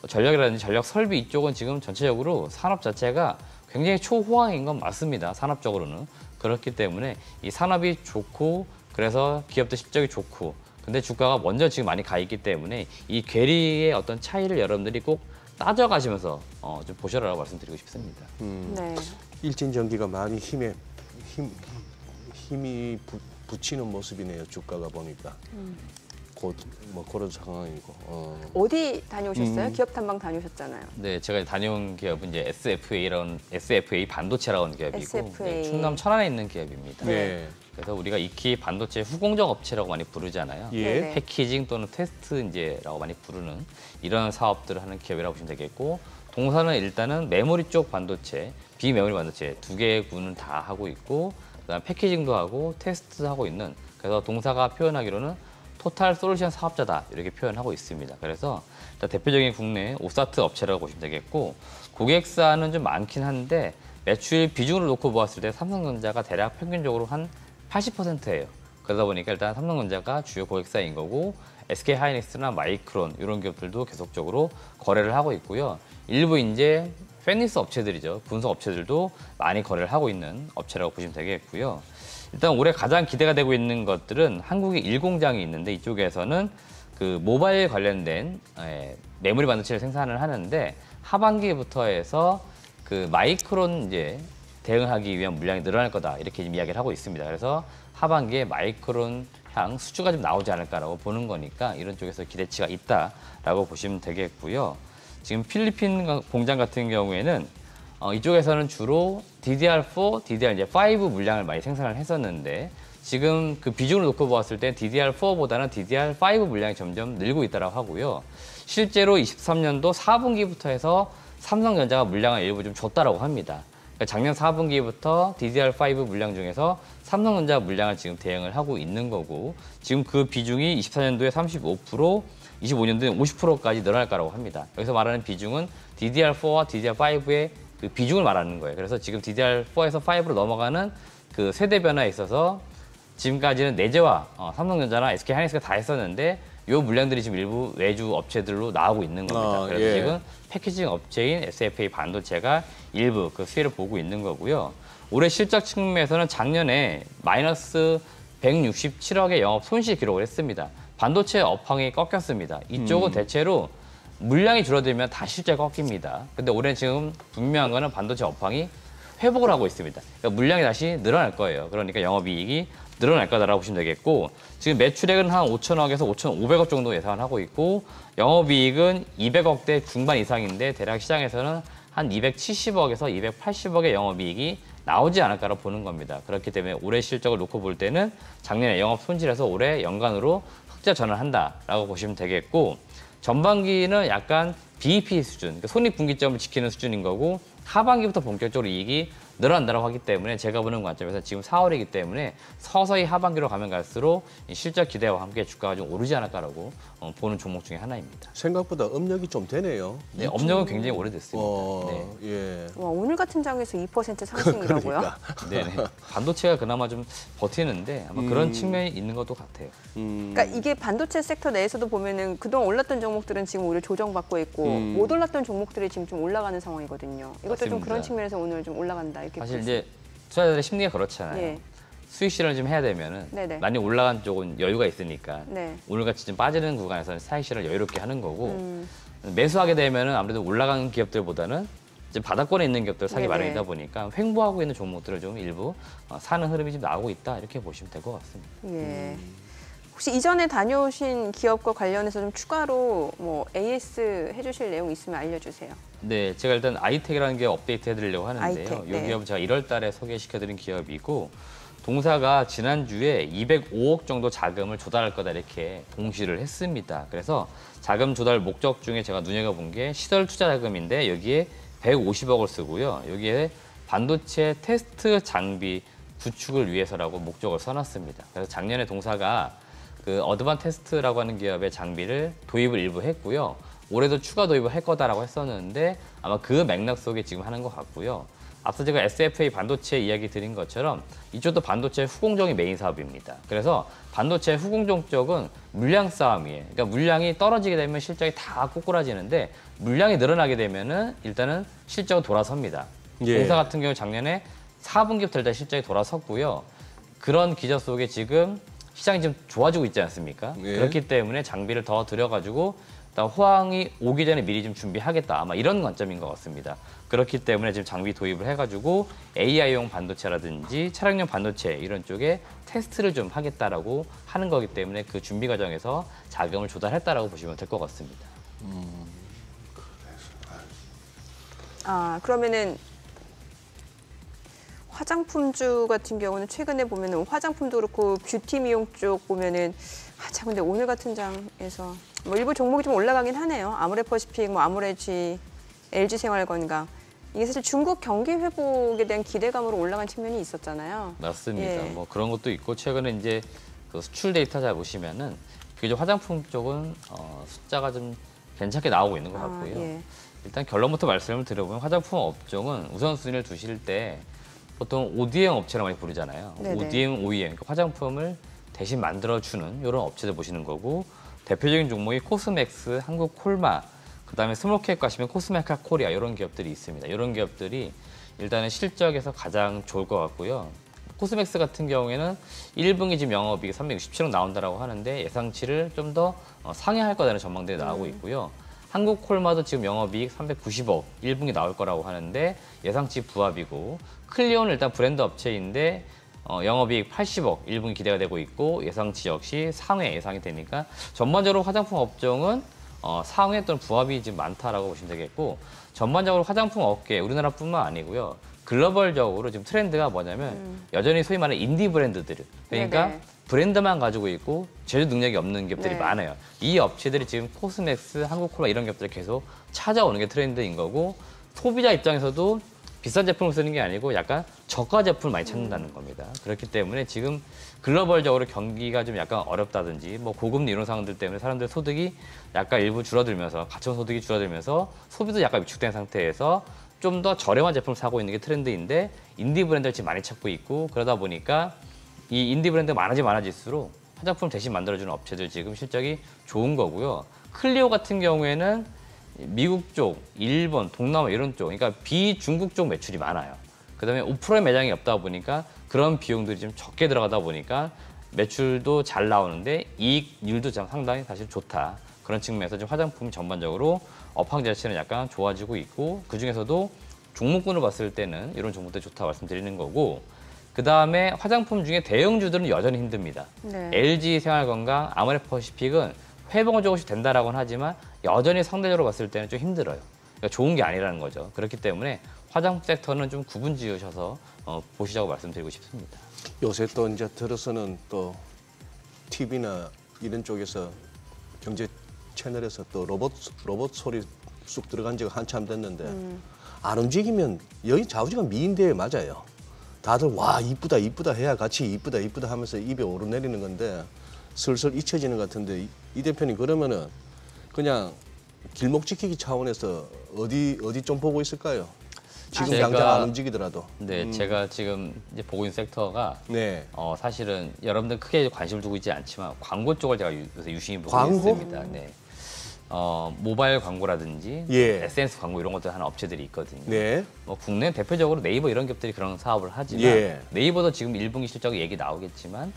S3: 전력이라든지 전력 설비 이쪽은 지금 전체적으로 산업 자체가 굉장히 초호황인 건 맞습니다. 산업적으로는. 그렇기 때문에 이 산업이 좋고 그래서 기업도 실적이 좋고 근데 주가가 먼저 지금 많이 가 있기 때문에 이 괴리의 어떤 차이를 여러분들이 꼭 따져가시면서 좀 보셔라라고 말씀드리고 싶습니다.
S1: 네.
S2: 일진전기가 많이 힘이 붙이는 모습이네요. 주가가 보니까. 곧 뭐 그런 상황이고.
S1: 어디 다녀오셨어요? 기업 탐방 다녀오셨잖아요.
S3: 네, 제가 다녀온 기업은 이제 SFA 반도체라고 하는 기업이고
S1: SFA.
S3: 네, 충남 천안에 있는 기업입니다.
S2: 네.
S3: 그래서 우리가 익히 반도체 후공정 업체라고 많이 부르잖아요.
S2: 예.
S1: 네네.
S3: 패키징 또는 테스트 이제라고 많이 부르는 이런 사업들을 하는 기업이라고 보시면 되겠고 동사는 일단은 메모리 쪽 반도체, 비메모리 반도체 두 개의 군은 다 하고 있고 그다음 패키징도 하고 테스트도 하고 있는 그래서 동사가 표현하기로는 토탈 솔루션 사업자다 이렇게 표현하고 있습니다. 그래서 일단 대표적인 국내 오사트 업체라고 보시면 되겠고 고객사는 좀 많긴 한데 매출 비중을 놓고 보았을 때 삼성전자가 대략 평균적으로 한 80%예요. 그러다 보니까 일단 삼성전자가 주요 고객사인 거고 SK하이닉스나 마이크론 이런 기업들도 계속적으로 거래를 하고 있고요. 일부 이제 팬니스 업체들이죠. 분석 업체들도 많이 거래를 하고 있는 업체라고 보시면 되겠고요. 일단 올해 가장 기대가 되고 있는 것들은 한국의 일공장이 있는데 이쪽에서는 그 모바일 관련된 메모리 반도체를 생산을 하는데 하반기부터 해서 그 마이크론 이제 대응하기 위한 물량이 늘어날 거다 이렇게 지금 이야기를 하고 있습니다. 그래서 하반기에 마이크론 향 수주가 좀 나오지 않을까라고 보는 거니까 이런 쪽에서 기대치가 있다라고 보시면 되겠고요. 지금 필리핀 공장 같은 경우에는 이쪽에서는 주로 DDR4, DDR5 물량을 많이 생산을 했었는데 지금 그 비중을 놓고 보았을 때 DDR4보다는 DDR5 물량이 점점 늘고 있다고 하고요. 실제로 23년도 4분기부터 해서 삼성전자가 물량을 일부 좀 줬다라고 합니다. 그러니까 작년 4분기부터 DDR5 물량 중에서 삼성전자 물량을 지금 대응을 하고 있는 거고 지금 그 비중이 24년도에 35%, 25년도에 50%까지 늘어날 거라고 합니다. 여기서 말하는 비중은 DDR4와 DDR5의 그 비중을 말하는 거예요. 그래서 지금 DDR4에서 5로 넘어가는 그 세대 변화에 있어서 지금까지는 내재와 삼성전자나 SK하이닉스가 다 했었는데 이 물량들이 지금 일부 외주 업체들로 나오고 있는 겁니다. 그래서
S2: 예.
S3: 지금 패키징 업체인 SFA 반도체가 일부 그 수혜를 보고 있는 거고요. 올해 실적 측면에서는 작년에 마이너스 167억의 영업 손실 기록을 했습니다. 반도체 업황이 꺾였습니다. 이쪽은 대체로 물량이 줄어들면 다 실제가 꺾입니다. 근데 올해 지금 분명한 거는 반도체 업황이 회복을 하고 있습니다. 그러니까 물량이 다시 늘어날 거예요. 그러니까 영업이익이 늘어날 거다라고 보시면 되겠고 지금 매출액은 한 5천억에서 5,500억 정도 예상을 하고 있고 영업이익은 200억대 중반 이상인데 대략 시장에서는 한 270억에서 280억의 영업이익이 나오지 않을까라고 보는 겁니다. 그렇기 때문에 올해 실적을 놓고 볼 때는 작년에 영업 손실에서 올해 연간으로 흑자 전환한다라고 보시면 되겠고 전반기는 약간 BEP 수준, 그러니까 손익분기점을 지키는 수준인 거고 하반기부터 본격적으로 이익이 늘어난다고 하기 때문에 제가 보는 관점에서 지금 4월이기 때문에 서서히 하반기로 가면 갈수록 이 실적 기대와 함께 주가가 좀 오르지 않을까라고 보는 종목 중에 하나입니다.
S2: 생각보다 업력이 좀 되네요.
S3: 네, 업력은 굉장히 오래됐습니다. 네.
S2: 예.
S1: 와, 오늘 같은 장에서 2% 상승이라고요?
S2: 그러니까.
S3: 네네. 반도체가 그나마 좀 버티는데 아마 그런 측면이 있는 것도 같아요.
S1: 그러니까 이게 반도체 섹터 내에서도 보면은 그동안 올랐던 종목들은 지금 오히려 조정받고 있고 못 올랐던 종목들이 지금 좀 올라가는 상황이거든요. 이것도 좀
S3: 맞습니다.
S1: 그런 측면에서 오늘 좀 올라간다 이렇게
S3: 사실
S1: 볼 수
S3: 이제 투자자들의 심리가 그렇잖아요.
S1: 예.
S3: 수익 실현을 좀 해야 되면은
S1: 네네.
S3: 많이 올라간 쪽은 여유가 있으니까
S1: 네.
S3: 오늘같이 좀 빠지는 구간에서는 사익 실현을 여유롭게 하는 거고 매수하게 되면은 아무래도 올라간 기업들보다는 이제 바닥권에 있는 기업들 사기
S1: 네네.
S3: 마련이다 보니까 횡보하고 있는 종목들을 좀 일부 사는 흐름이 좀 나오고 있다 이렇게 보시면 될 것 같습니다.
S1: 예. 혹시 이전에 다녀오신 기업과 관련해서 좀 추가로 뭐 AS 해주실 내용 있으면 알려주세요.
S3: 네, 제가 일단 아이텍이라는 기업 업데이트 해드리려고 하는데요.
S1: 아이텍,
S3: 이
S1: 네.
S3: 기업은 제가 1월 달에 소개시켜드린 기업이고 동사가 지난주에 205억 정도 자금을 조달할 거다 이렇게 공시를 했습니다. 그래서 자금 조달 목적 중에 제가 눈여겨본 게 시설 투자 자금인데 여기에 150억을 쓰고요. 여기에 반도체 테스트 장비 구축을 위해서라고 목적을 써놨습니다. 그래서 작년에 동사가 그 어드반 테스트라고 하는 기업의 장비를 도입을 일부 했고요. 올해도 추가 도입을 할 거다라고 했었는데 아마 그 맥락 속에 지금 하는 것 같고요. 앞서 제가 SFA 반도체 이야기 드린 것처럼 이쪽도 반도체 후공정이 메인 사업입니다. 그래서 반도체 후공정 쪽은 물량 싸움이에요. 그러니까 물량이 떨어지게 되면 실적이 다 꼬꾸라지는데 물량이 늘어나게 되면은 일단은 실적은 돌아섭니다.
S2: 예.
S3: 공사 같은 경우 작년에 4분기부터 일단 실적이 돌아섰고요. 그런 기저 속에 지금 시장이 좀 좋아지고 있지 않습니까?
S2: 예.
S3: 그렇기 때문에 장비를 더 들여가지고 일단 호황이 오기 전에 미리 좀 준비하겠다. 아마 이런 관점인 것 같습니다. 그렇기 때문에 지금 장비 도입을 해가지고 AI용 반도체라든지 차량용 반도체 이런 쪽에 테스트를 좀 하겠다라고 하는 거기 때문에 그 준비 과정에서 자금을 조달했다라고 보시면 될 것 같습니다.
S1: 아, 그러면은 화장품주 같은 경우는 최근에 보면은 화장품도 그렇고 뷰티 미용 쪽 보면은 참 근데 오늘 같은 장에서 뭐 일부 종목이 좀 올라가긴 하네요. 아모레퍼시픽, 뭐 아모레지, LG생활건강. 이게 사실 중국 경기 회복에 대한 기대감으로 올라간 측면이 있었잖아요.
S3: 맞습니다.
S1: 예.
S3: 뭐 그런 것도 있고 최근에 이제 그 수출 데이터 잘 보시면은 비교적 화장품 쪽은 숫자가 좀 괜찮게 나오고 있는 것 같고요.
S1: 예.
S3: 일단 결론부터 말씀을 드려보면 화장품 업종은 우선순위를 두실 때 보통 ODM 업체라 많이 부르잖아요.
S1: 네네.
S3: ODM, OEM, 그러니까 화장품을 대신 만들어주는 이런 업체들 보시는 거고 대표적인 종목이 코스맥스, 한국콜마, 그다음에 스몰캡 가시면 코스메카 코리아 이런 기업들이 있습니다. 이런 기업들이 일단은 실적에서 가장 좋을 것 같고요. 코스맥스 같은 경우에는 1분기 지금 영업이익이 367억 나온다라고 하는데 예상치를 좀 더 상회할 거라는 전망들이 나오고 있고요. 한국콜마도 지금 영업이익 390억 1분기 나올 거라고 하는데 예상치 부합이고 클리오는 일단 브랜드 업체인데 영업이익 80억 1분기 기대가 되고 있고 예상치 역시 상회 예상이 되니까 전반적으로 화장품 업종은 상회 또는 부합이 지금 많다라고 보시면 되겠고 전반적으로 화장품 업계 우리나라뿐만 아니고요. 글로벌적으로 지금 트렌드가 뭐냐면 여전히 소위 말하는 인디 브랜드들 그러니까
S1: 네네.
S3: 브랜드만 가지고 있고 제조 능력이 없는 기업들이
S1: 네.
S3: 많아요. 이 업체들이 지금 코스맥스, 한국콜마 이런 기업들을 계속 찾아오는 게 트렌드인 거고 소비자 입장에서도 비싼 제품을 쓰는 게 아니고 약간 저가 제품을 많이 찾는다는 겁니다. 그렇기 때문에 지금 글로벌적으로 경기가 좀 약간 어렵다든지 뭐 고금리 이런 상황들 때문에 사람들 소득이 약간 일부 줄어들면서 가처분 소득이 줄어들면서 소비도 약간 위축된 상태에서 좀 더 저렴한 제품을 사고 있는 게 트렌드인데 인디 브랜드를 지금 많이 찾고 있고 그러다 보니까 이 인디 브랜드가 많아질수록 화장품을 대신 만들어주는 업체들 지금 실적이 좋은 거고요. 클리오 같은 경우에는 미국 쪽, 일본, 동남아 이런 쪽, 그러니까 비중국 쪽 매출이 많아요. 그다음에 오프라인 매장이 없다 보니까 그런 비용들이 좀 적게 들어가다 보니까 매출도 잘 나오는데 이익률도 상당히 사실 좋다. 그런 측면에서 지금 화장품 전반적으로 업황 자체는 약간 좋아지고 있고 그중에서도 종목군을 봤을 때는 이런 종목들이 좋다 말씀드리는 거고 그다음에 화장품 중에 대형주들은 여전히 힘듭니다.
S1: 네.
S3: LG 생활건강, 아모레퍼시픽은 회복은 조금씩 된다라고는 하지만 여전히 상대적으로 봤을 때는 좀 힘들어요. 그러니까 좋은 게 아니라는 거죠. 그렇기 때문에 화장품 섹터는 좀 구분 지으셔서 보시자고 말씀드리고 싶습니다.
S2: 요새 또 이제 들어서는 또 TV나 이런 쪽에서 경제 채널에서 또 로봇 소리 쑥 들어간 지가 한참 됐는데 안 움직이면 여기 좌우지간 미인대에 맞아요. 다들 와 이쁘다 이쁘다 해야 같이 이쁘다 이쁘다 하면서 입에 오르내리는 건데 슬슬 잊혀지는 것 같은데 이 대표님 그러면은 그냥 길목 지키기 차원에서 어디 좀 보고 있을까요? 지금
S3: 제가-
S2: 당장 안 움직이더라도.
S3: 네, 제가 지금 이제 보고 있는 섹터가
S2: 네.
S3: 사실은 여러분들 크게 관심을 두고 있지 않지만 광고 쪽을 제가 요새 유심히 보고
S2: 광고?
S3: 있습니다. 네. 모바일 광고라든지
S2: 예.
S3: SNS 광고 이런 것들 하는 업체들이 있거든요.
S2: 네.
S3: 뭐 국내 대표적으로 네이버 이런 기업들이 그런 사업을 하지만
S2: 예.
S3: 네이버도 지금 1분기 실적 얘기 나오겠지만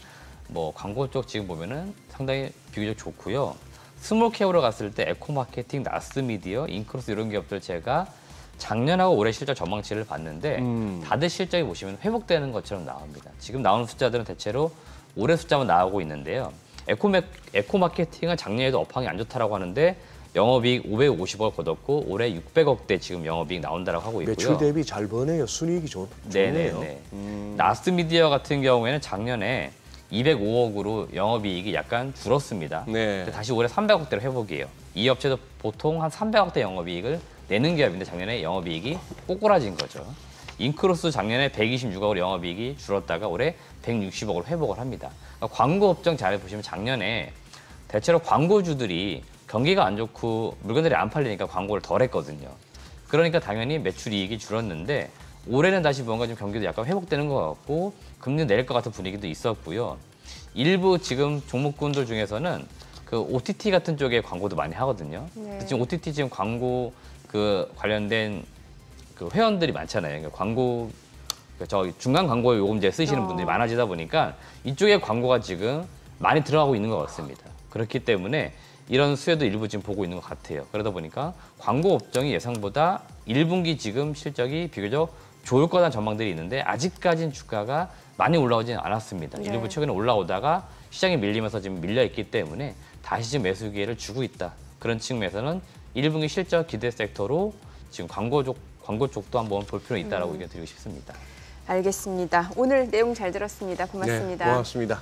S3: 뭐 광고 쪽 지금 보면은 상당히 비교적 좋고요. 스몰캡으로 갔을 때 에코마케팅, 나스미디어, 인크로스 이런 기업들 제가 작년하고 올해 실적 전망치를 봤는데 다들 실적이 보시면 회복되는 것처럼 나옵니다. 지금 나오는 숫자들은 대체로 올해 숫자만 나오고 있는데요. 에코마케팅은 작년에도 업황이 안 좋다라고 하는데 영업이익 550억 거뒀고 올해 600억대 지금 영업이익 나온다라고 하고 있고요.
S2: 매출 대비 잘 버네요. 순이익이 좋네요.
S3: 네네네. 나스미디어 같은 경우에는 작년에 205억으로 영업이익이 약간 줄었습니다.
S2: 네.
S3: 근데 다시 올해 300억대로 회복이에요. 이 업체도 보통 한 300억대 영업이익을 내는 기업인데 작년에 영업이익이 꼬꾸라진 거죠. 인크로스 작년에 126억으로 영업이익이 줄었다가 올해 160억으로 회복을 합니다. 그러니까 광고 업종 잘 보시면 작년에 대체로 광고주들이 경기가 안 좋고 물건들이 안 팔리니까 광고를 덜 했거든요. 그러니까 당연히 매출 이익이 줄었는데 올해는 다시 뭔가 좀 경기도 약간 회복되는 것 같고 금리 내릴 것 같은 분위기도 있었고요. 일부 지금 종목군들 중에서는 그 OTT 같은 쪽에 광고도 많이 하거든요.
S1: 네.
S3: 지금 OTT 지금 광고 그 관련된 그 회원들이 많잖아요. 그러니까 광고 저 중간 광고 요금제 쓰시는 분들이 많아지다 보니까 이쪽에 광고가 지금 많이 들어가고 있는 것 같습니다. 그렇기 때문에 이런 수혜도 일부 지금 보고 있는 것 같아요. 그러다 보니까 광고 업종이 예상보다 1분기 지금 실적이 비교적 좋을 거라는 전망들이 있는데 아직까지는 주가가 많이 올라오지는 않았습니다.
S1: 네.
S3: 일부 최근에 올라오다가 시장이 밀리면서 지금 밀려 있기 때문에 다시 지금 매수 기회를 주고 있다. 그런 측면에서는 1분기 실적 기대 섹터로 지금 광고 쪽도 한번 볼 필요는 있다라고 의견 드리고 싶습니다.
S1: 알겠습니다. 오늘 내용 잘 들었습니다. 고맙습니다.
S2: 네, 고맙습니다.